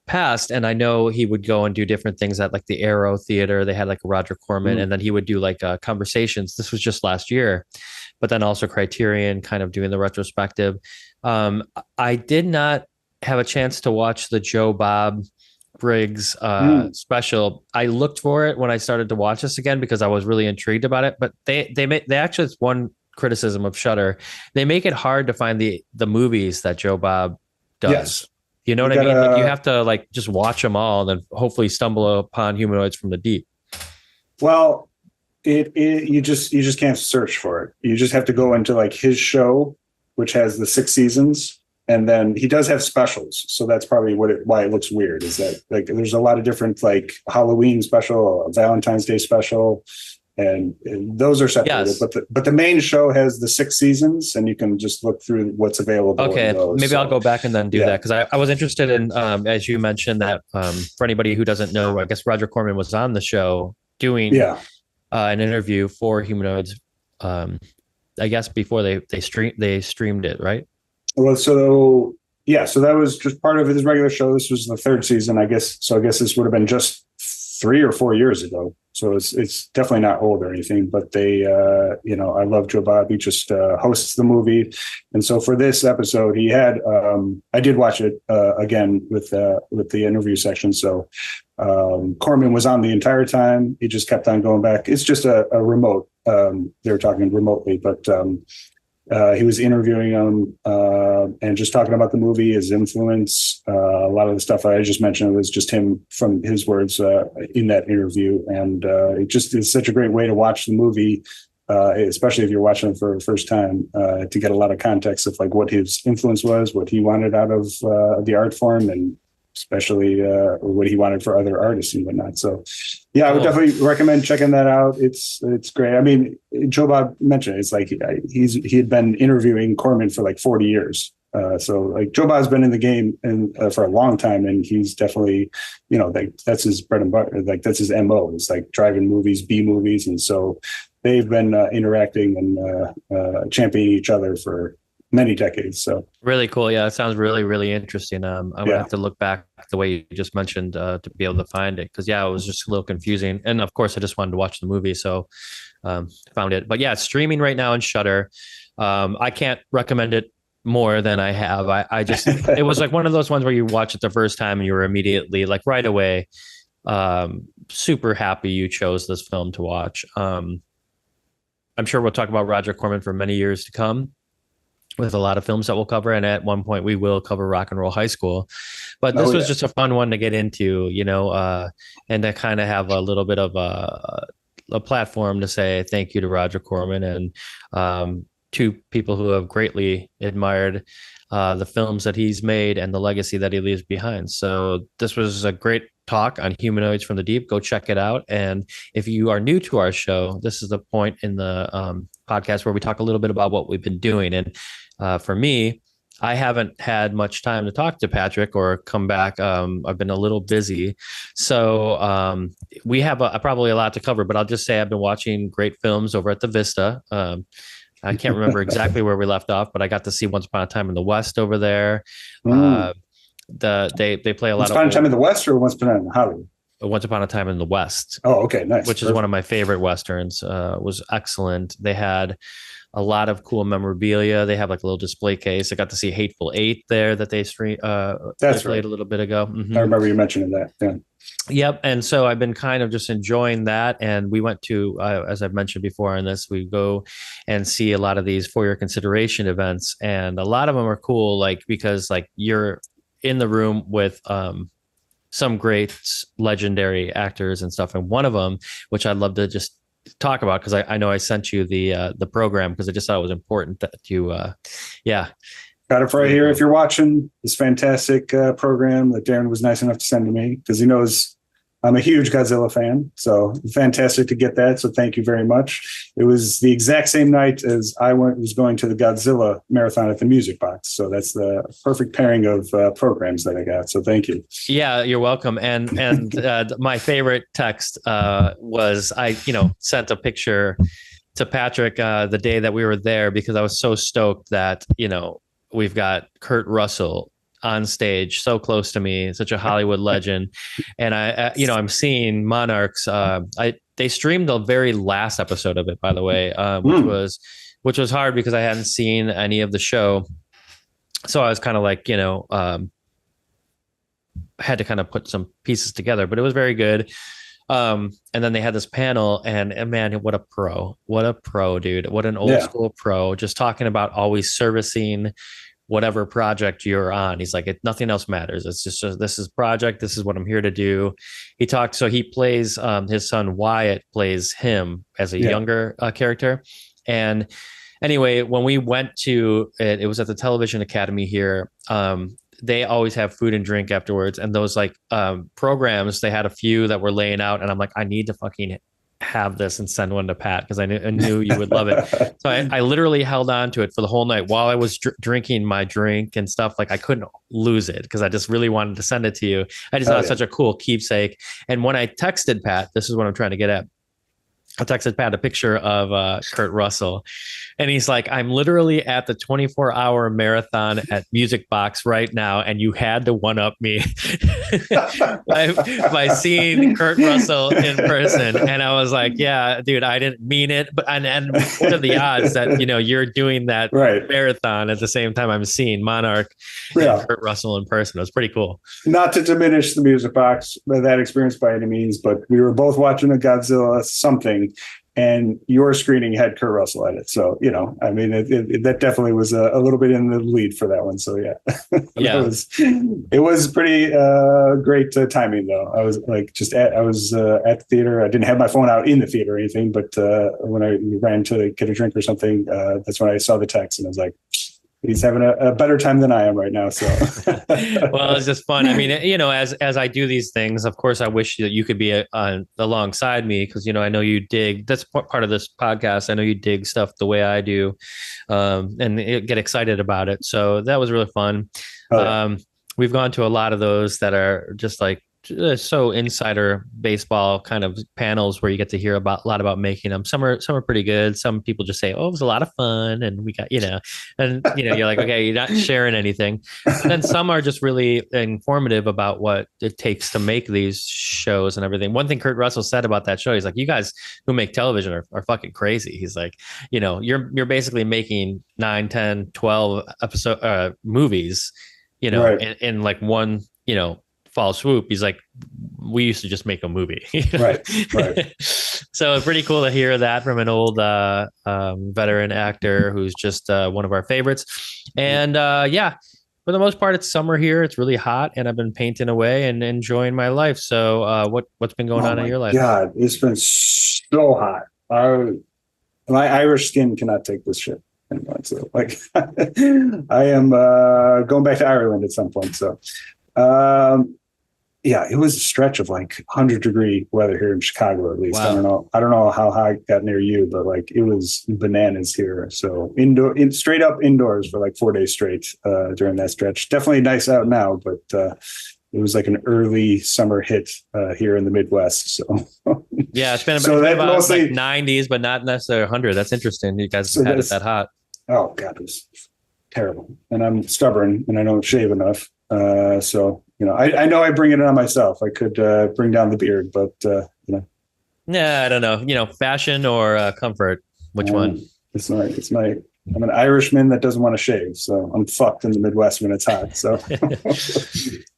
passed. And I know he would go and do different things at like the Aero Theater. They had like a Roger Corman, and then he would do like conversations. This was just last year, but then also Criterion kind of doing the retrospective. I did not have a chance to watch the Joe Bob Briggs special. I looked for it when I started to watch this again because I was really intrigued about it, but they actually, it's one criticism of Shudder. They make it hard to find the movies that Joe Bob does. Yes. You know what I mean? Like you have to like just watch them all and then hopefully stumble upon Humanoids from the Deep. Well, you just can't search for it. You just have to go into like his show, which has the 6 seasons, and then he does have specials. So that's probably why it looks weird. Is that like there's a lot of different like Halloween special, a Valentine's Day special. And those are separated, yes. But the main show has the 6 seasons, and you can just look through what's available. Okay, maybe I'll go back and then do that because I was interested in, as you mentioned, that for anybody who doesn't know, I guess Roger Corman was on the show doing an interview for Humanoids. I guess before they streamed it, right? Well, so that was just part of his regular show. This was the 3rd season, I guess. So I guess this would have been just 3 or 4 years ago. So it's definitely not old or anything, but they, I love Joe Bob. He just hosts the movie. And so for this episode, he had, I did watch it again with the interview section. So Corman was on the entire time. He just kept on going back. It's just a remote. They were talking remotely, but He was interviewing him and just talking about the movie, his influence. A lot of the stuff I just mentioned was just him from his words in that interview. And it just is such a great way to watch the movie, especially if you're watching it for the first time, to get a lot of context of like what his influence was, what he wanted out of the art form, and especially what he wanted for other artists and whatnot. So, yeah, I would definitely recommend checking that out. It's great. I mean, Joe Bob mentioned it's like he had been interviewing Corman for like 40 years. So like Joe Bob's been in the game for a long time, and he's definitely, that's his bread and butter. Like that's his MO. It's like driving movies, B movies, and so they've been interacting and championing each other for many decades. So really cool. Yeah, it sounds really, really interesting. I'm gonna have to look back the way you just mentioned to be able to find it, because it was just a little confusing. And of course, I just wanted to watch the movie, so found it. But yeah, it's streaming right now on Shudder. I can't recommend it more than I have. I just it was like one of those ones where you watch it the first time and you were immediately like right away super happy you chose this film to watch. I'm sure we'll talk about Roger Corman for many years to come, with a lot of films that we'll cover. And at one point we will cover Rock and Roll High School, but this was just a fun one to get into, and to kind of have a little bit of a platform to say thank you to Roger Corman and two people who have greatly admired the films that he's made and the legacy that he leaves behind. So this was a great talk on Humanoids from the Deep. Go check it out. And if you are new to our show, this is the point in the podcast where we talk a little bit about what we've been doing. And for me, I haven't had much time to talk to Patrick or come back. I've been a little busy. So we have probably a lot to cover, but I'll just say I've been watching great films over at the Vista. I can't remember exactly where we left off, but I got to see Once Upon a Time in the West over there. They play a lot of Once Upon a Time in the West or Once Upon a Time in Hollywood? Once Upon a Time in the West. Oh, okay, nice. Which is one of my favorite Westerns. Was excellent. They had a lot of cool memorabilia. They have like a little display case. I got to see Hateful Eight there that they played a little bit ago. Mm-hmm. I remember you mentioning that. Yeah. Yep. And so I've been kind of just enjoying that. And we went to, as I've mentioned before in this, we go and see a lot of these for your consideration events. And a lot of them are cool, like, because like you're in the room with some great legendary actors and stuff. And one of them, which I'd love to just talk about, because I know I sent you the program because I just thought it was important that you, Got it right here. If you're watching this fantastic program that Darren was nice enough to send to me, because he knows I'm a huge Godzilla fan. So fantastic to get that. So thank you very much. It was the exact same night as I was going to the Godzilla marathon at the Music Box. So that's the perfect pairing of programs that I got. So thank you. Yeah, you're welcome. And my favorite text was I sent a picture to Patrick the day that we were there, because I was so stoked that we've got Kurt Russell on stage, so close to me, such a Hollywood legend. And I'm seeing Monarchs. They streamed the very last episode of it, by the way, which was hard because I hadn't seen any of the show. So I was kind of like, had to kind of put some pieces together, but it was very good. And then they had this panel, and man, what a pro, dude. What an old school pro, just talking about always servicing whatever project you're on. He's like, nothing else matters. It's just this is project. This is what I'm here to do. He plays his son Wyatt plays him as a younger character. And anyway, when we went to it was at the Television Academy here. They always have food and drink afterwards. And those programs, they had a few that were laying out, and I'm like, I need to fucking have this and send one to Pat, because I knew you would love it. So I literally held on to it for the whole night while I was drinking my drink and stuff. Like I couldn't lose it because I just really wanted to send it to you. I just thought it was such a cool keepsake. And when I texted Pat, this is what I'm trying to get at. I texted Pat a picture of Kurt Russell, and he's like, I'm literally at the 24-hour marathon at Music Box right now, and you had to one-up me by seeing Kurt Russell in person. And I was like, yeah, dude, I didn't mean it. But and what are the odds that, you're doing that marathon at the same time I'm seeing Monarch and Kurt Russell in person? It was pretty cool. Not to diminish the Music Box, that experience by any means, but we were both watching a Godzilla something. and your screening had Kurt Russell at it. So, you know, I mean, that definitely was a little bit in the lead for that one. So yeah, it was pretty great timing though. I was like, I was at the theater. I didn't have my phone out in the theater or anything, but when I ran to get a drink or something, that's when I saw the text and I was like, he's having a better time than I am right now. So, well, it's just fun. I mean, you know, as I do these things, of course, I wish that you could be alongside me because, you know, I know you dig. That's part of this podcast. I know you dig stuff the way I do, and get excited about it. So that was really fun. Oh, yeah. We've gone to a lot of those that are just like so insider baseball kind of panels where you get to hear a lot about making them. Some are pretty good. Some people just say, "Oh, it was a lot of fun," and we got, you know, and you know, you're like, okay, you're not sharing anything. But then some are just really informative about what it takes to make these shows and everything. One thing Kurt Russell said about that show, he's like, "You guys who make television are fucking crazy." He's like, you know, you're basically making 9, 10, 12 episode movies, you know, right, in like one, you know, fall swoop. He's like, we used to just make a movie. Right. So pretty cool to hear that from an old veteran actor who's just one of our favorites. And yeah, for the most part, it's summer here. It's really hot, and I've been painting away and enjoying my life. So what's been going on in your life? God, it's been so hot. My Irish skin cannot take this shit. So, like, I am going back to Ireland at some point. So yeah, it was a stretch of like 100-degree weather here in Chicago, at least. Wow. I don't know how high it got near you, but like it was bananas here. So straight up indoors for like 4 days straight during that stretch. Definitely nice out now, but it was like an early summer hit here in the Midwest. So yeah, it's been about mostly, like 90s, but not necessarily 100. That's interesting. You guys had it that hot. Oh God, it was terrible. And I'm stubborn and I don't shave enough. So, you know, I know I bring it on myself. I could bring down the beard, but, you know. Yeah, I don't know. You know, fashion or comfort. Which one? I'm an Irishman that doesn't want to shave. So I'm fucked in the Midwest when it's hot. So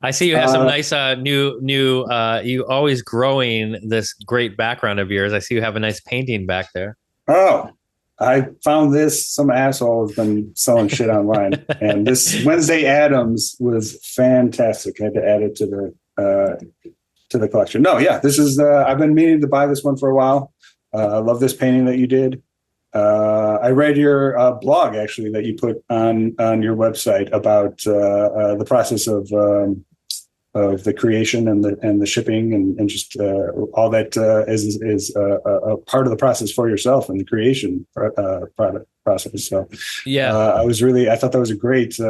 I see you have some nice new you always growing this great background of yours. I see you have a nice painting back there. Oh, I found this. Some asshole has been selling shit online, and this Wednesday Addams was fantastic. I had to add it to the collection. No, yeah, this is. I've been meaning to buy this one for a while. I love this painting that you did. I read your blog actually that you put on your website about the process of the creation and the shipping and just all that is a part of the process for yourself and the creation product process. So yeah, I thought that was a great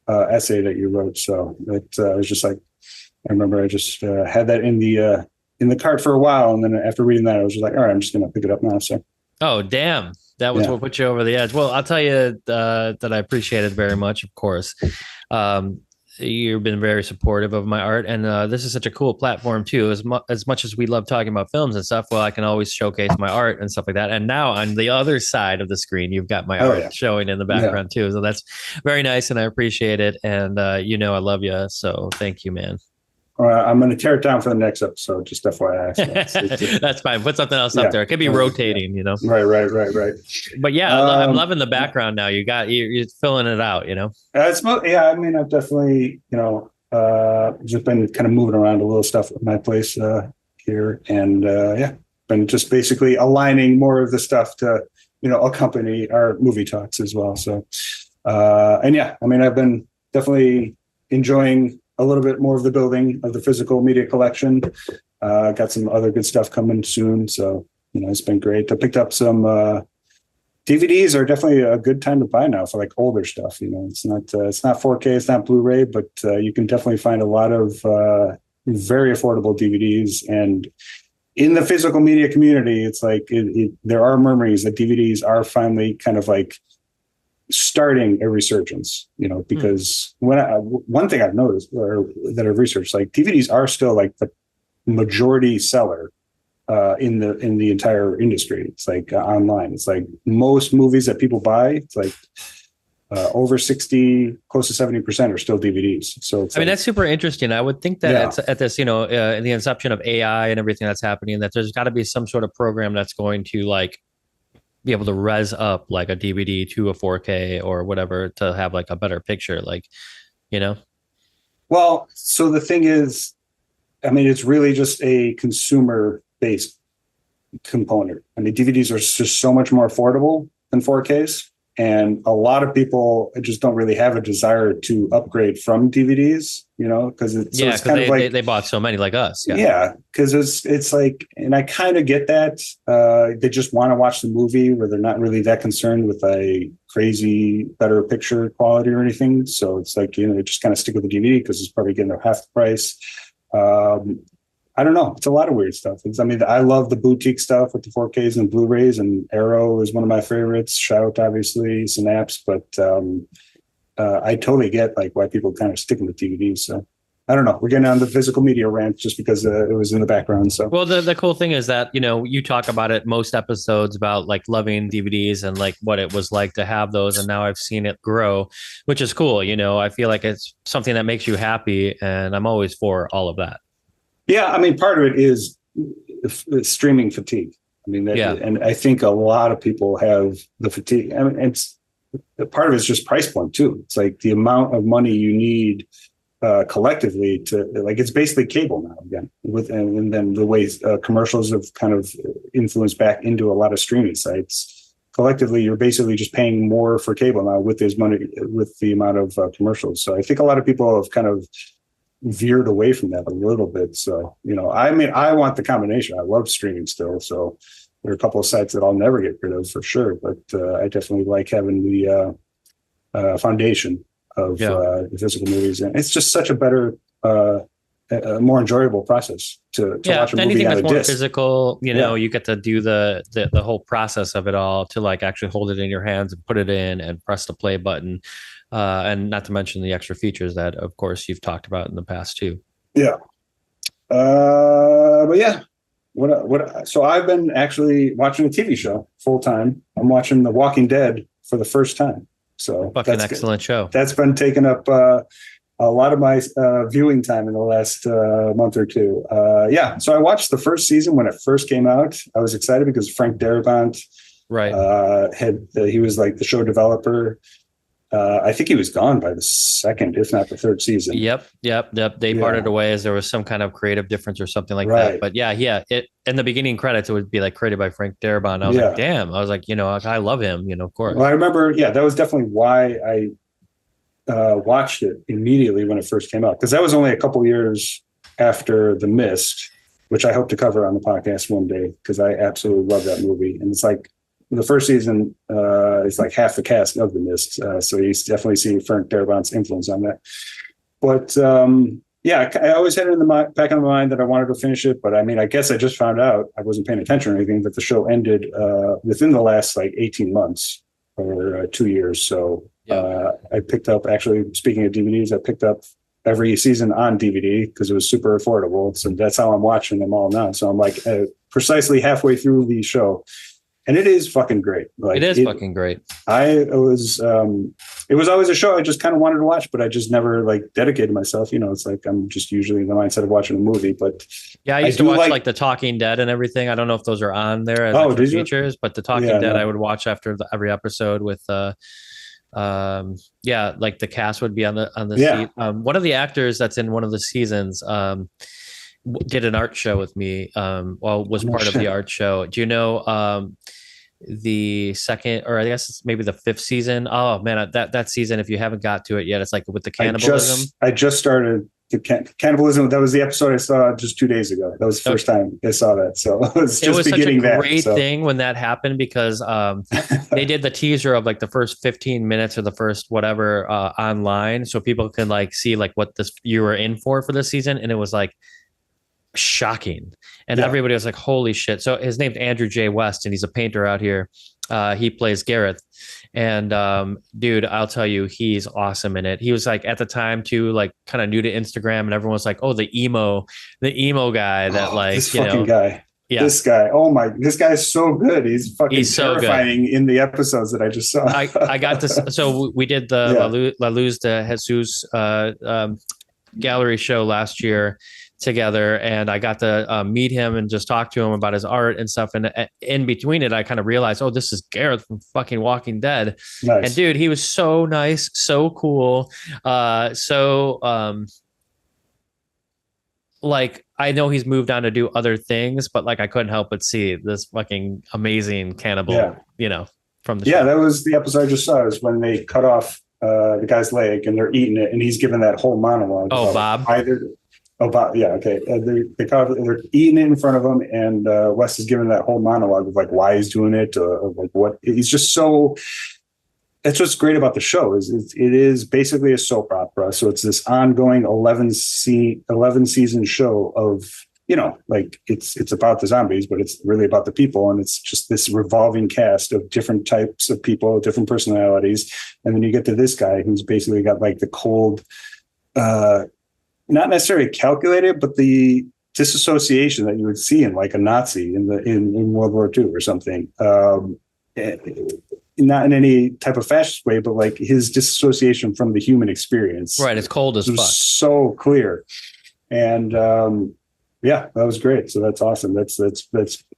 essay that you wrote. So I was just like, I remember I just had that in the cart for a while, and then after reading that, I was just like, all right, I'm just gonna pick it up now. So. Oh, damn. That was what put you over the edge. Well, I'll tell you that I appreciate it very much, of course. You've been very supportive of my art, and this is such a cool platform too. As much as we love talking about films and stuff, well, I can always showcase my art and stuff like that. And now on the other side of the screen, you've got my art showing in the background too. So that's very nice, and I appreciate it. And you know, I love you, so thank you, man. I'm going to tear it down for the next episode, just FYI. So that's fine. Put something else up there. It could be rotating, you know? Right. But yeah, I'm loving the background now. You're filling it out, you know? I mean, I've definitely, you know, just been kind of moving around a little stuff at my place here. And been just basically aligning more of the stuff to, you know, accompany our movie talks as well. So, I mean, I've been definitely enjoying a little bit more of the building of the physical media collection. Got some other good stuff coming soon. So, you know, it's been great. I picked up some DVDs are definitely a good time to buy now for like older stuff. You know, it's not 4K, it's not Blu-ray, but you can definitely find a lot of very affordable DVDs. And in the physical media community, it's like there are murmurings that DVDs are finally kind of like starting a resurgence, you know, because one thing I've noticed or that I've researched, like DVDs are still like the majority seller in the entire industry. It's like online. It's like most movies that people buy, it's like Over 60, close to 70% are still DVDs. So it's I mean, that's super interesting. I would think that yeah. at this, in the inception of AI and everything that's happening, that there's got to be some sort of program that's going to like be able to res up like a DVD to a 4K or whatever to have like a better picture, like, you know? Well, so the thing is, I mean, it's really just a consumer based component. I mean, DVDs are just so much more affordable than 4Ks. And a lot of people just don't really have a desire to upgrade from DVDs, because it's kind of like they bought so many like us. Yeah, because it's like, and I kind of get that. They just want to watch the movie where they're not really that concerned with a crazy better picture quality or anything. So it's like, they just kind of stick with the DVD because it's probably getting half the price. I don't know. It's a lot of weird stuff. I love the boutique stuff with the 4Ks and Blu-rays, and Arrow is one of my favorites. Shout, obviously, Synapse, but I totally get like why people kind of stick with DVDs. So I don't know. We're getting on the physical media rant just because it was in the background. So well, the cool thing is that you talk about it most episodes about like loving DVDs and like what it was like to have those, and now I've seen it grow, which is cool. I feel like it's something that makes you happy, and I'm always for all of that. Yeah, I mean, part of it is streaming fatigue. I mean, and I think a lot of people have the fatigue. I mean, part of it's just price point too. It's like the amount of money you need collectively to like. It's basically cable now again. And then the ways commercials have kind of influenced back into a lot of streaming sites. Collectively, you're basically just paying more for cable now with the amount of commercials. So I think a lot of people have kind of veered away from that a little bit. So, I mean, I want the combination. I love streaming still. So there are a couple of sites that I'll never get rid of for sure. But I definitely like having the foundation of the physical movies. And it's just such a better, a more enjoyable process to watch a movie anything on that's a more disc. physical, you get to do the whole process of it all, to like actually hold it in your hands and put it in and press the play button. And not to mention the extra features that, of course, you've talked about in the past too. Yeah. But yeah, so I've been actually watching a TV show full time. I'm watching The Walking Dead for the first time. So fucking excellent show. That's been taking up a lot of my viewing time in the last month or two. So I watched the first season when it first came out. I was excited because Frank Darabont, he was like the show developer. I think he was gone by the second, if not the third season. Yep. They parted away as there was some kind of creative difference or something like that. But it in the beginning credits, it would be like created by Frank Darabont. I was like, damn. I was like, I love him. Of course. Well, I remember. Yeah, that was definitely why I watched it immediately when it first came out, because that was only a couple years after The Mist, which I hope to cover on the podcast one day because I absolutely love that movie. And it's like, the first season is like half the cast of The Mist. So you definitely see Frank Darabont's influence on that. But I always had it in the back of my mind that I wanted to finish it. But I mean, I guess I just found out, I wasn't paying attention or anything, that the show ended within the last like 18 months or 2 years. So I picked up, actually, speaking of DVDs, I picked up every season on DVD because it was super affordable. So that's how I'm watching them all now. So I'm like precisely halfway through the show. And it is fucking great. Like, it is fucking great. It was always a show I just kind of wanted to watch, but I just never like dedicated myself. It's like I'm just usually in the mindset of watching a movie. But I used to watch like The Talking Dead and everything. I don't know if those are on there as features, but The Talking Dead I would watch after every episode with like the cast would be on the seat. One of the actors that's in one of the seasons did an art show with me. Was part of the art show. Do you know the second, or I guess it's maybe the fifth season? Oh man, that season, if you haven't got to it yet, it's like with the cannibalism. I just started the cannibalism. That was the episode I saw just 2 days ago. That was the first time I saw that. So it was such a great thing when that happened, because they did the teaser of like the first 15 minutes or the first whatever online, so people can like see like what you were in for this season, and it was like shocking, and everybody was like, holy shit. So his name's Andrew J. West, and he's a painter out here. He plays Gareth, and dude, I'll tell you, he's awesome in it. He was like at the time too, like kind of new to Instagram, and everyone was like, oh, the emo guy that like, this fucking guy. Yeah. This guy, this guy is so good. He's fucking terrifying in the episodes that I just saw. I got this. So we did the La Luz de Jesus gallery show last year together, and I got to meet him and just talk to him about his art and stuff. And in between it, I kind of realized, oh, this is Gareth from fucking Walking Dead. Nice. And dude, he was so nice, so cool, like, I know he's moved on to do other things, but like I couldn't help but see this fucking amazing cannibal, from the show. That was the episode I just saw, is when they cut off the guy's leg and they're eating it, and he's giving that whole monologue. Oh, Bob. Bob. Yeah. Okay. They're eating it in front of him, and Wes is giving that whole monologue of like why he's doing it, like what he's just so. That's what's great about the show is it is basically a soap opera. So it's this ongoing 11 season show of, like it's about the zombies, but it's really about the people. And it's just this revolving cast of different types of people, different personalities. And then you get to this guy who's basically got like the cold, not necessarily calculated, but the disassociation that you would see in like a Nazi in World War II or something. Not in any type of fascist way, but like his disassociation from the human experience. Right. It's cold as fuck. So clear. And that was great. So that's awesome. That's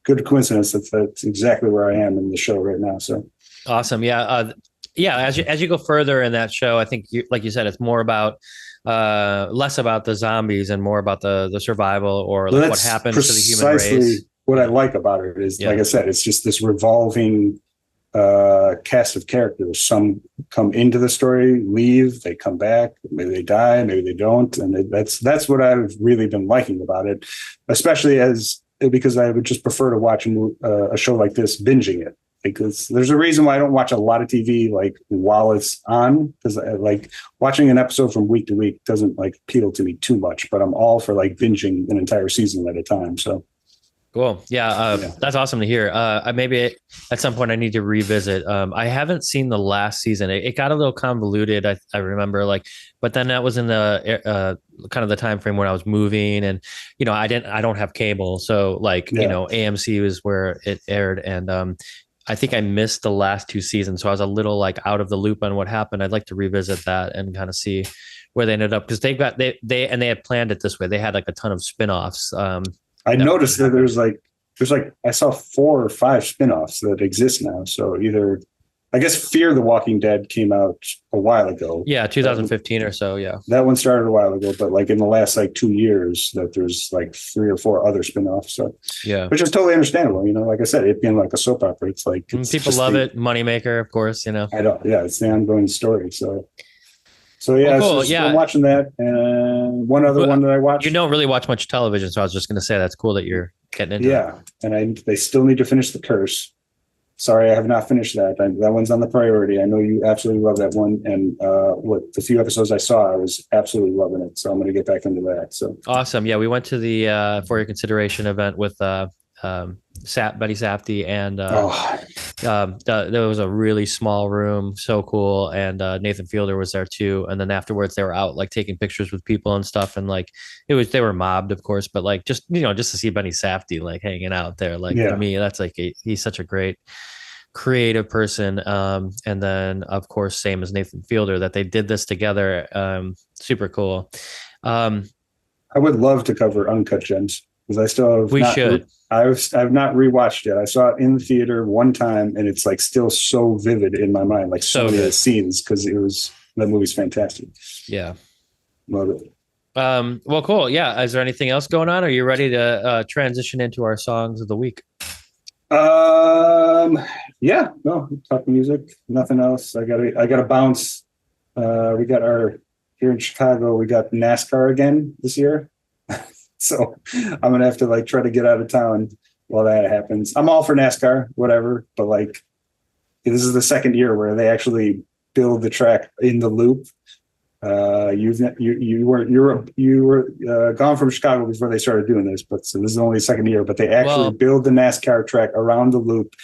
good coincidence. That's exactly where I am in the show right now. So awesome. Yeah. As you go further in that show, I think like you said, it's more about less about the zombies and more about the survival or like what happens to the human race. What I like about it is, like I said, it's just this revolving cast of characters. Some come into the story, leave, they come back, maybe they die, maybe they don't, and that's what I've really been liking about it, especially because I would just prefer to watch a show like this binging it, because there's a reason why I don't watch a lot of TV like while it's on, because like watching an episode from week to week doesn't like appeal to me too much, but I'm all for like binging an entire season at a time. So cool. Yeah. That's awesome to hear. Maybe at some point I need to revisit. I haven't seen the last season. It got a little convoluted. I remember but then that was in the kind of the time frame when I was moving, and I don't have cable, so AMC was where it aired, and I think I missed the last two seasons, so I was a little like out of the loop on what happened. I'd like to revisit that and kind of see where they ended up, because they had planned it this way. They had like a ton of spinoffs. I noticed that there's like I saw 4 or 5 spinoffs that exist now. So either, I guess, Fear the Walking Dead came out a while ago. Yeah, 2015 or so. Yeah, that one started a while ago, but like in the last 2 years, that there's like 3 or 4 other spinoffs. So which is totally understandable. Like I said, it being like a soap opera, it's like people love it, moneymaker, of course. It's the ongoing story. So yeah, cool. I'm watching that, and one other one that I watched. You don't really watch much television, so I was just going to say that's cool that you're getting into. Yeah, and they still need to finish The Curse. Sorry, I have not finished that. That one's on the priority. I know you absolutely love that one, and what the few episodes I saw, I was absolutely loving it. So I'm going to get back into that. So awesome. Yeah, we went to the For Your Consideration event with Betty Safdie, and there was a really small room, so cool, and Nathan Fielder was there too, and then afterwards they were out like taking pictures with people and stuff, and like they were mobbed, of course, but like just to see Betty Safdie like hanging out there, like for me, that's like he's such a great creative person, and then of course same as Nathan Fielder, that they did this together, super cool. I would love to cover Uncut Gems, because I still have I've not rewatched it. I saw it in the theater one time, and it's like still so vivid in my mind, like so many of the scenes, because that movie's fantastic. Yeah, love it. Well, cool. Yeah, is there anything else going on? Are you ready to transition into our songs of the week? Yeah, no, talk music, nothing else. I gotta bounce. We got here in Chicago, we got NASCAR again this year. So I'm going to have to try to get out of town while that happens. I'm all for NASCAR, whatever. But this is the second year where they actually build the track in the loop. You were gone from Chicago before they started doing this, but so this is only the second year, but they actually build the NASCAR track around the loop.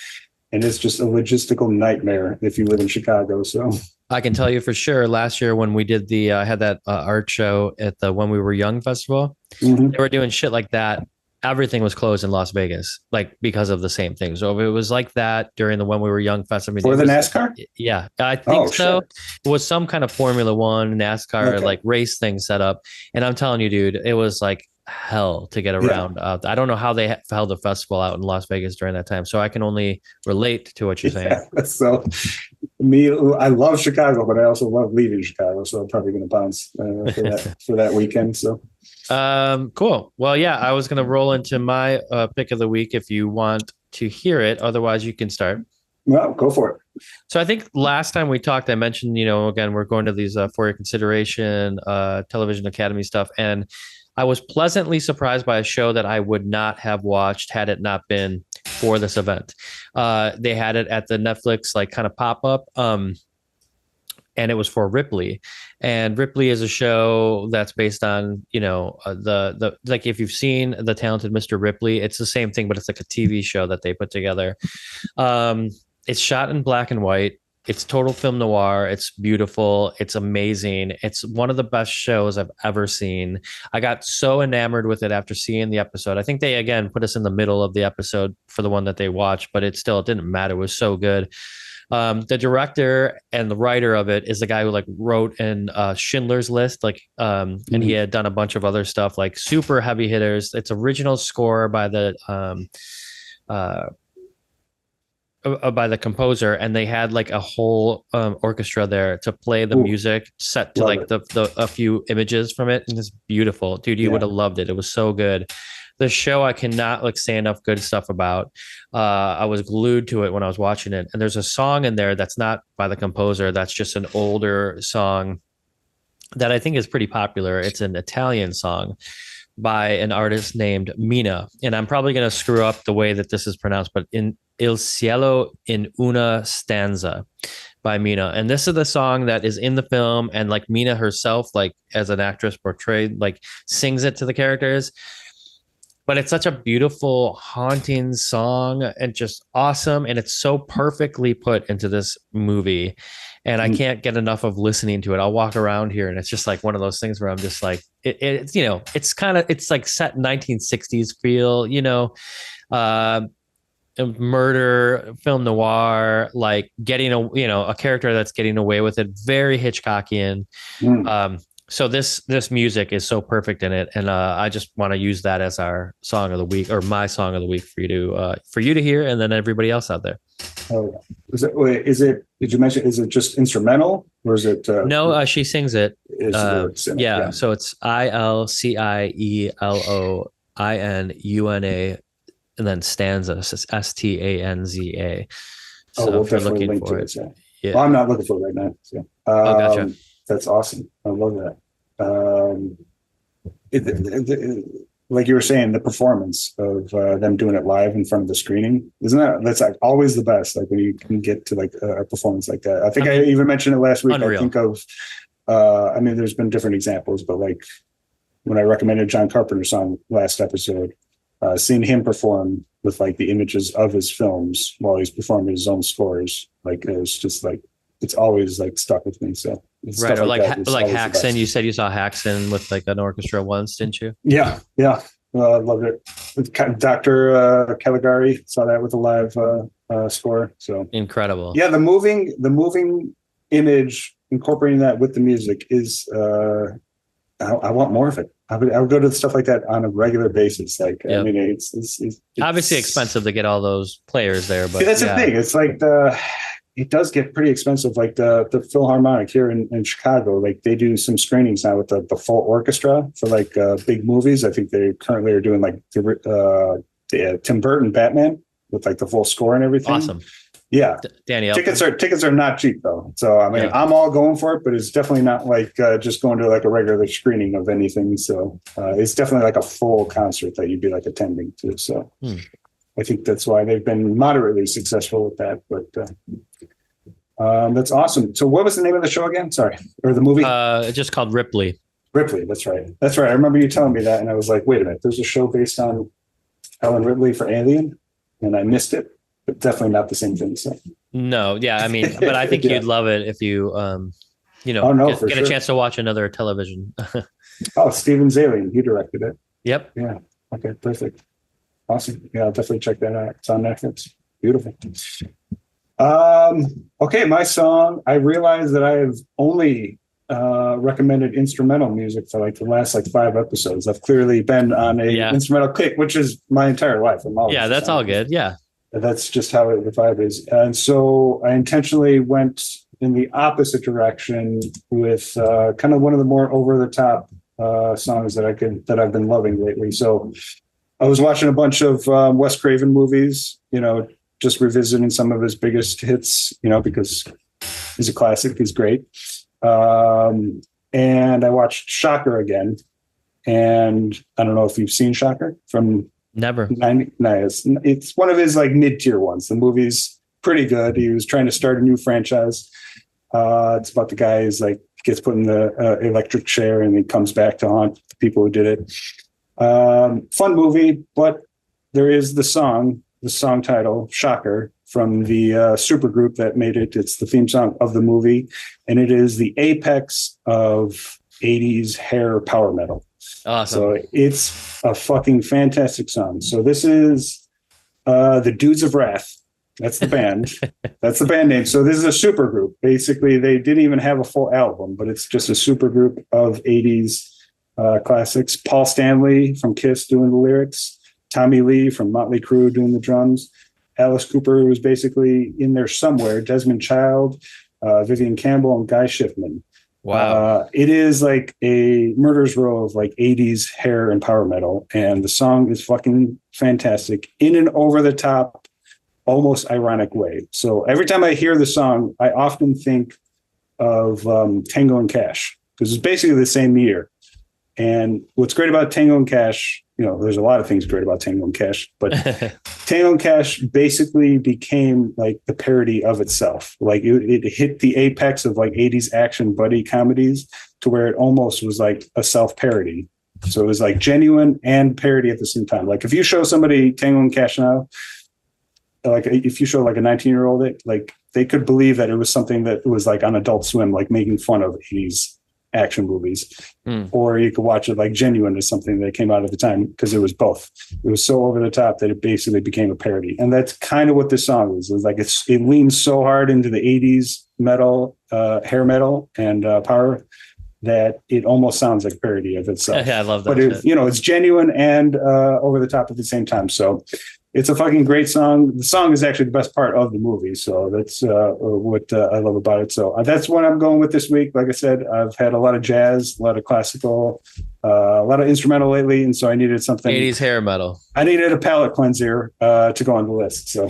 And it's just a logistical nightmare if you live in Chicago. So I can tell you for sure, last year when we did had that art show at the When We Were Young festival, they were doing shit like that everything was closed in Las Vegas, like because of the same thing. So if it was like that during the When We Were Young fest, I mean, For it the was, NASCAR? yeah, I think so. Shit. It was some kind of Formula One, NASCAR, Okay. like race thing set up. And I'm telling you, dude, it was like hell to get Yeah. around. I don't know how they held the festival out in Las Vegas during that time. So I can only relate to what you're saying. Yeah. So me, I love Chicago, but I also love leaving Chicago. So I'm probably going to bounce for that weekend. So Cool. Well, yeah, I was gonna roll into my pick of the week if you want to hear it. Otherwise, you can start. well, go for it. So I think last time we talked, I mentioned, again, we're going to these for your consideration television academy stuff, and I was pleasantly surprised by a show that I would not have watched had it not been for this event. They had it at the Netflix like kind of pop up. And it was for Ripley, and Ripley is a show that's based on the like, if you've seen The Talented Mr. Ripley, it's the same thing, but it's like a TV show that they put together. It's shot in black and white. It's total film noir. It's beautiful. It's amazing. It's one of the best shows I've ever seen. I got so enamored with it after seeing the episode. I think they again put us in the middle of the episode for the one that they watched, but it didn't matter. It was so good. The director and the writer of it is the guy who like wrote in Schindler's List, and he had done a bunch of other stuff, like super heavy hitters. It's original score by the composer, and they had like a whole orchestra there to play the music set to like the a few images from it, and it's beautiful, dude. You would have loved it. It was so good. The show I cannot like say enough good stuff about. I was glued to it when I was watching it. And there's a song in there that's not by the composer. That's just an older song that I think is pretty popular. It's an Italian song by an artist named Mina. And I'm probably going to screw up the way that this is pronounced, but in Il Cielo in una stanza by Mina. And this is the song that is in the film. And like Mina herself, like as an actress portrayed, like sings it to the characters. But it's such a beautiful, haunting song and just awesome. And it's so perfectly put into this movie. And I can't get enough of listening to it. I'll walk around here and it's just like one of those things where I'm just like, it's like set 1960s feel, murder, film noir, like getting a character that's getting away with it. Very Hitchcockian. So this music is so perfect in it, and I just want to use that as our song of the week, or my song of the week for you to hear, and then everybody else out there. Oh, did you mention? Is it just instrumental, or is it? No, she sings it. Yeah. So it's ILCIELOINUNA, and then stanza, STANZA. So we'll if you're definitely looking link for to it, yeah. Well, I'm not looking for it right now. So. Gotcha. That's awesome. I love that. Like you were saying, the performance of them doing it live in front of the screening, that's like always the best. Like when you can get to like a performance like that. I think I even mentioned it last week. Unreal. I think of, there's been different examples, but like when I recommended John Carpenter's song last episode, seeing him perform with like the images of his films while he's performing his own scores, like it's just like, it's always like stuck with me. So right, or like Haxon. You said you saw Haxon with like an orchestra once, didn't you? Yeah, I loved it. With Dr. Caligari, saw that with a live score. So incredible. Yeah, the moving image, incorporating that with the music is. I want more of it. I would go to stuff like that on a regular basis. Like, yep. I mean, it's obviously expensive to get all those players there, but that's the thing. It's like it does get pretty expensive. Like the Philharmonic here in Chicago, like they do some screenings now with the full orchestra for like big movies. I think they currently are doing like the Tim Burton Batman with like the full score and everything. Awesome. Yeah. Danny, tickets are not cheap though. So I mean, I'm all going for it, but it's definitely not like just going to like a regular screening of anything. So it's definitely like a full concert that you'd be like attending to. So I think that's why they've been moderately successful with that. But that's awesome. So what was the name of the show again? Sorry. Or the movie? It's just called Ripley. Ripley. That's right. I remember you telling me that. And I was like, wait a minute, there's a show based on Ellen Ripley for Alien. And I missed it, but definitely not the same thing. So no. Yeah. I mean, but I think you'd love it if you, get a chance to watch another television. Steven Zalian. He directed it. Yep. Yeah. Okay. Perfect. Awesome. Yeah, I'll definitely check that out. It's on Netflix. Beautiful. Okay, my song. I realize that I have only recommended instrumental music for like the last like 5 episodes. I've clearly been on a instrumental kick, which is my entire life. That's all good. Yeah. That's just how the vibe is. And so I intentionally went in the opposite direction with kind of one of the more over the top songs that I've been loving lately. So I was watching a bunch of Wes Craven movies, just revisiting some of his biggest hits, because he's a classic. He's great. And I watched Shocker again. And I don't know if you've seen Shocker from Never. 90. No, it's one of his like mid-tier ones. The movie's pretty good. He was trying to start a new franchise. It's about the guy who's like gets put in the electric chair and he comes back to haunt the people who did it. Fun movie, but there is the song title, Shocker, from the supergroup that made it. It's the theme song of the movie, and it is the apex of 80s hair power metal. Awesome. So it's a fucking fantastic song. So this is the Dudes of Wrath. That's the band. That's the band name. So this is a super group. Basically, they didn't even have a full album, but it's just a super group of 80s classics. Paul Stanley from Kiss doing the lyrics. Tommy Lee from Motley Crue doing the drums. Alice Cooper was basically in there somewhere. Desmond Child, Vivian Campbell, and Guy Schiffman. Wow. It is like a murderer's row of like 80s hair and power metal. And the song is fucking fantastic in an over the top, almost ironic way. So every time I hear the song, I often think of Tango and Cash, because it's basically the same year. And what's great about Tango and Cash, there's a lot of things great about Tango and Cash, but Tango and Cash basically became like the parody of itself. Like it hit the apex of like 80s action buddy comedies to where it almost was like a self-parody. So it was like genuine and parody at the same time. Like if you show somebody Tango and Cash now, like if you show like a 19-year-old, like they could believe that it was something that was like on Adult Swim, like making fun of 80s action movies, or you could watch it like genuine as something that came out at the time, because it was both. It was so over the top that it basically became a parody. And that's kind of what this song is. It's like it leans so hard into the 80s metal, hair metal and power that it almost sounds like a parody of itself. Yeah, I love that. But it's genuine and over the top at the same time. So it's a fucking great song. The song is actually the best part of the movie. So that's what I love about it. So that's what I'm going with this week. Like I said, I've had a lot of jazz, a lot of classical, a lot of instrumental lately. And so I needed something. 80s hair metal. I needed a palate cleanser to go on the list. So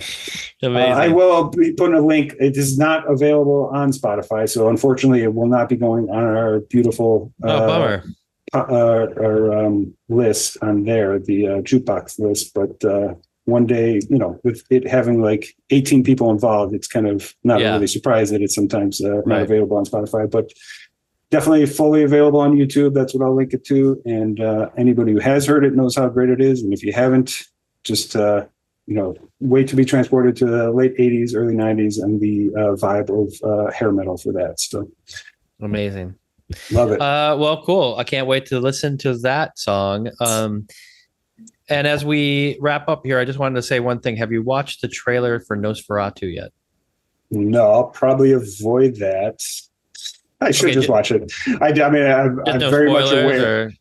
I will be putting a link. It is not available on Spotify. So unfortunately, it will not be going on our beautiful bummer. Our list on there, the jukebox list. But one day, with it having like 18 people involved, it's kind of not really surprised that it's sometimes not available on Spotify, but definitely fully available on YouTube. That's what I'll link it to. And anybody who has heard it knows how great it is. And if you haven't, just, wait to be transported to the late 80s, early 90s and the vibe of hair metal for that. So amazing. Love it. Well, cool. I can't wait to listen to that song. And as we wrap up here, I just wanted to say one thing. Have you watched the trailer for Nosferatu yet? No, I'll probably avoid that. I should just watch it. I'm very much aware.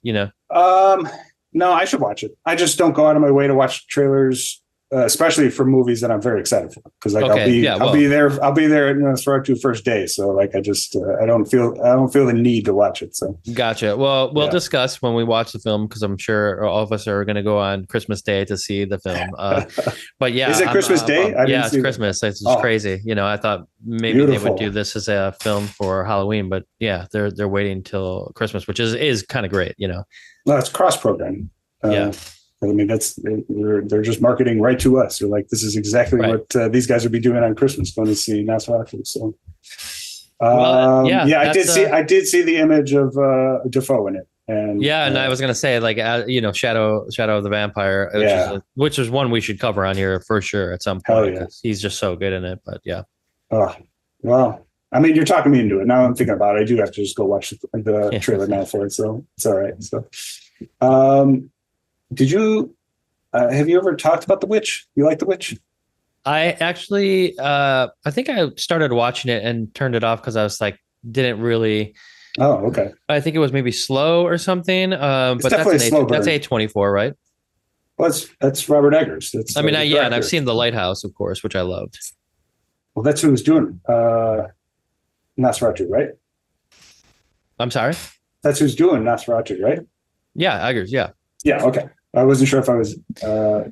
No, I should watch it. I just don't go out of my way to watch trailers, especially for movies that I'm very excited for. Because I'll be there at Nosferatu first day. So like I don't feel the need to watch it. So gotcha. Well, we'll discuss when we watch the film, because I'm sure all of us are going to go on Christmas Day to see the film. But yeah, is it Christmas Day? It's Christmas. It's just crazy. I thought maybe they would do this as a film for Halloween, but yeah, they're waiting till Christmas, which is kind of great. No, it's cross programming. I mean, they're just marketing right to us. They're like, this is exactly what these guys would be doing on Christmas, going to see Nascar. So, I did see the image of Defoe in it, and and I was gonna say, like, Shadow of the Vampire, which is one we should cover on here for sure at some point. He's just so good in it. But well, I mean, you're talking me into it. Now I'm thinking about it. I do have to just go watch the trailer now for it, so it's all right. So, did you Have you ever talked about The Witch? You like The Witch? I actually, I think I started watching it and turned it off because I was like, didn't really. Oh, okay. I think it was maybe slow or something. It's But that's definitely a slow burn. that's A24, right? Well, that's Robert Eggers. That's I mean, the yeah, and I've director. seen The Lighthouse, of course, which I loved. Well, that's who was doing Nosferatu, right? I'm sorry. That's who's doing Nosferatu, right? Yeah, Eggers. Yeah. Yeah. Okay. I wasn't sure if I was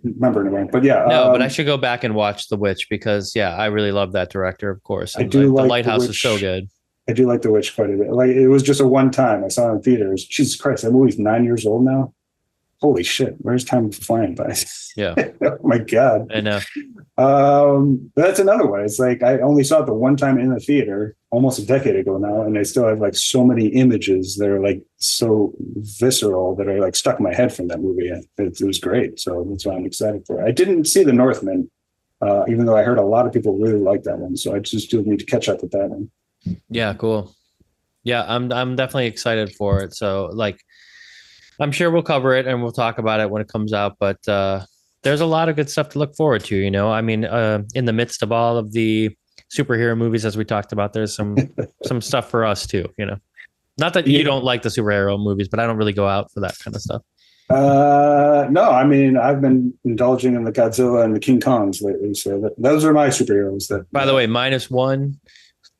remembering it right, but yeah. No, but I should go back and watch The Witch because yeah, I really love that director, of course. And I do like The Lighthouse The is so Witch. good. I do like The Witch quite a bit. Like it was just a one time. I saw it in theaters. Jesus Christ, that movie's 9 years old now. Holy shit, where's time flying by? Yeah. Oh my God. I know. That's another one. It's like I only saw it the one time in the theater almost a decade ago now, and I still have like so many images that are like so visceral that are like stuck in my head from that movie. It was great. So that's why I'm excited for it. I didn't see The Northman, even though I heard a lot of people really like that one. So I just do need to catch up with that one. Yeah, cool. Yeah, I'm definitely excited for it. So like I'm sure we'll cover it and we'll talk about it when it comes out, but there's a lot of good stuff to look forward to, you know. I mean, in the midst of all of the superhero movies as we talked about, there's some stuff for us too, you know. Not that you don't like the superhero movies, but I don't really go out for that kind of stuff. No, I mean, I've been indulging in the Godzilla and the King Kongs lately, so those are my superheroes. By the way, -1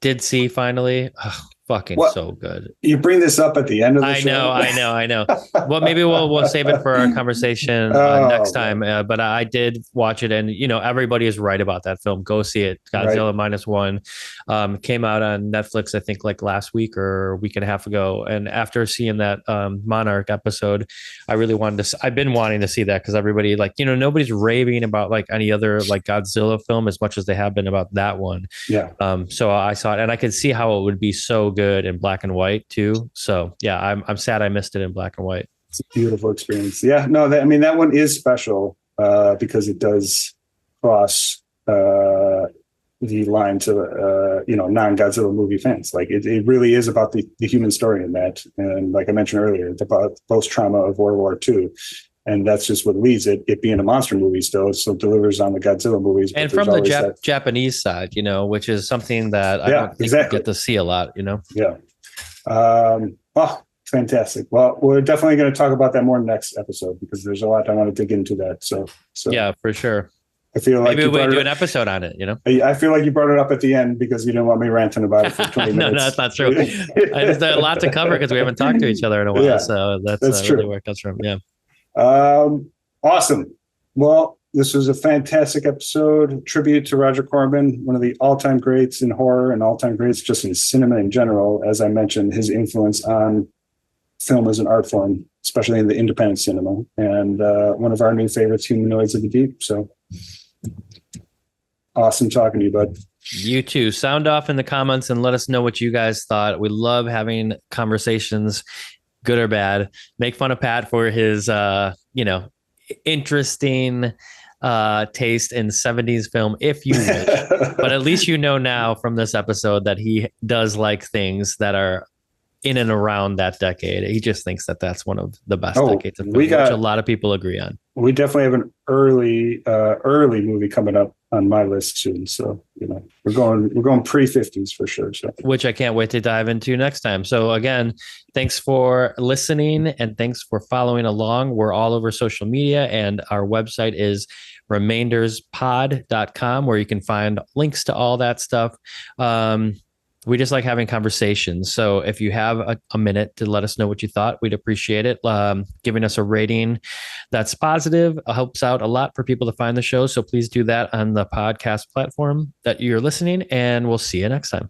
did see finally. Oh, fucking what? So good. You bring this up at the end of the show. I know. Well, maybe we'll save it for our conversation next time. But I did watch it, and you know, everybody is right about that film. Go see it. Godzilla -1 came out on Netflix, I think, like last week or a week and a half ago. And after seeing that Monarch episode, I really wanted to. I've been wanting to see that because everybody, like, you know, nobody's raving about like any other like Godzilla film as much as they have been about that one. Yeah. So I saw it, and I could see how it would be so good in black and white too. So yeah, I'm sad I missed it in black and white. It's a beautiful experience. Yeah, no, I mean that one is special because it does cross the line to you know, non-Godzilla movie fans. Like it really is about the human story in that, and like I mentioned earlier, it's about post-trauma of World War II. And that's just what leads it. It being a monster movie still delivers on the Godzilla movies. And from the Japanese side, you know, which is something that I don't think you get to see a lot, you know? Yeah. Oh, fantastic. Well, we're definitely going to talk about that more next episode because there's a lot I want to dig into that. So yeah, for sure. I feel like maybe we'll do an episode on it, you know? I feel like you brought it up at the end because you didn't want me ranting about it for 20 minutes. No, that's not true. There's a lot to cover because we haven't talked to each other in a while. Yeah, so that's true. Really where it comes from. Yeah. Awesome. Well, this was a fantastic episode. Tribute to Roger Corman, one of the all-time greats in horror and all-time greats just in cinema in general. As I mentioned, his influence on film as an art form, especially in the independent cinema, and one of our new favorites, Humanoids of the Deep. So awesome talking to you, bud. You too. Sound off in the comments and let us know what you guys thought. We love having conversations, good or bad. Make fun of Pat for his, you know, interesting taste in 70s film, if you wish. But at least you know now from this episode that he does like things that are in and around that decade. He just thinks that that's one of the best decades of film, which a lot of people agree on. We definitely have an early movie coming up on my list soon. So, you know, we're going pre-50s for sure. So. Which I can't wait to dive into next time. So again, thanks for listening and thanks for following along. We're all over social media and our website is remainderspod.com where you can find links to all that stuff. We just like having conversations. So if you have a minute to let us know what you thought, we'd appreciate it. Giving us a rating that's positive helps out a lot for people to find the show. So please do that on the podcast platform that you're listening, and we'll see you next time.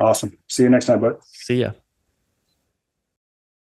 Awesome. See you next time, bud. See ya.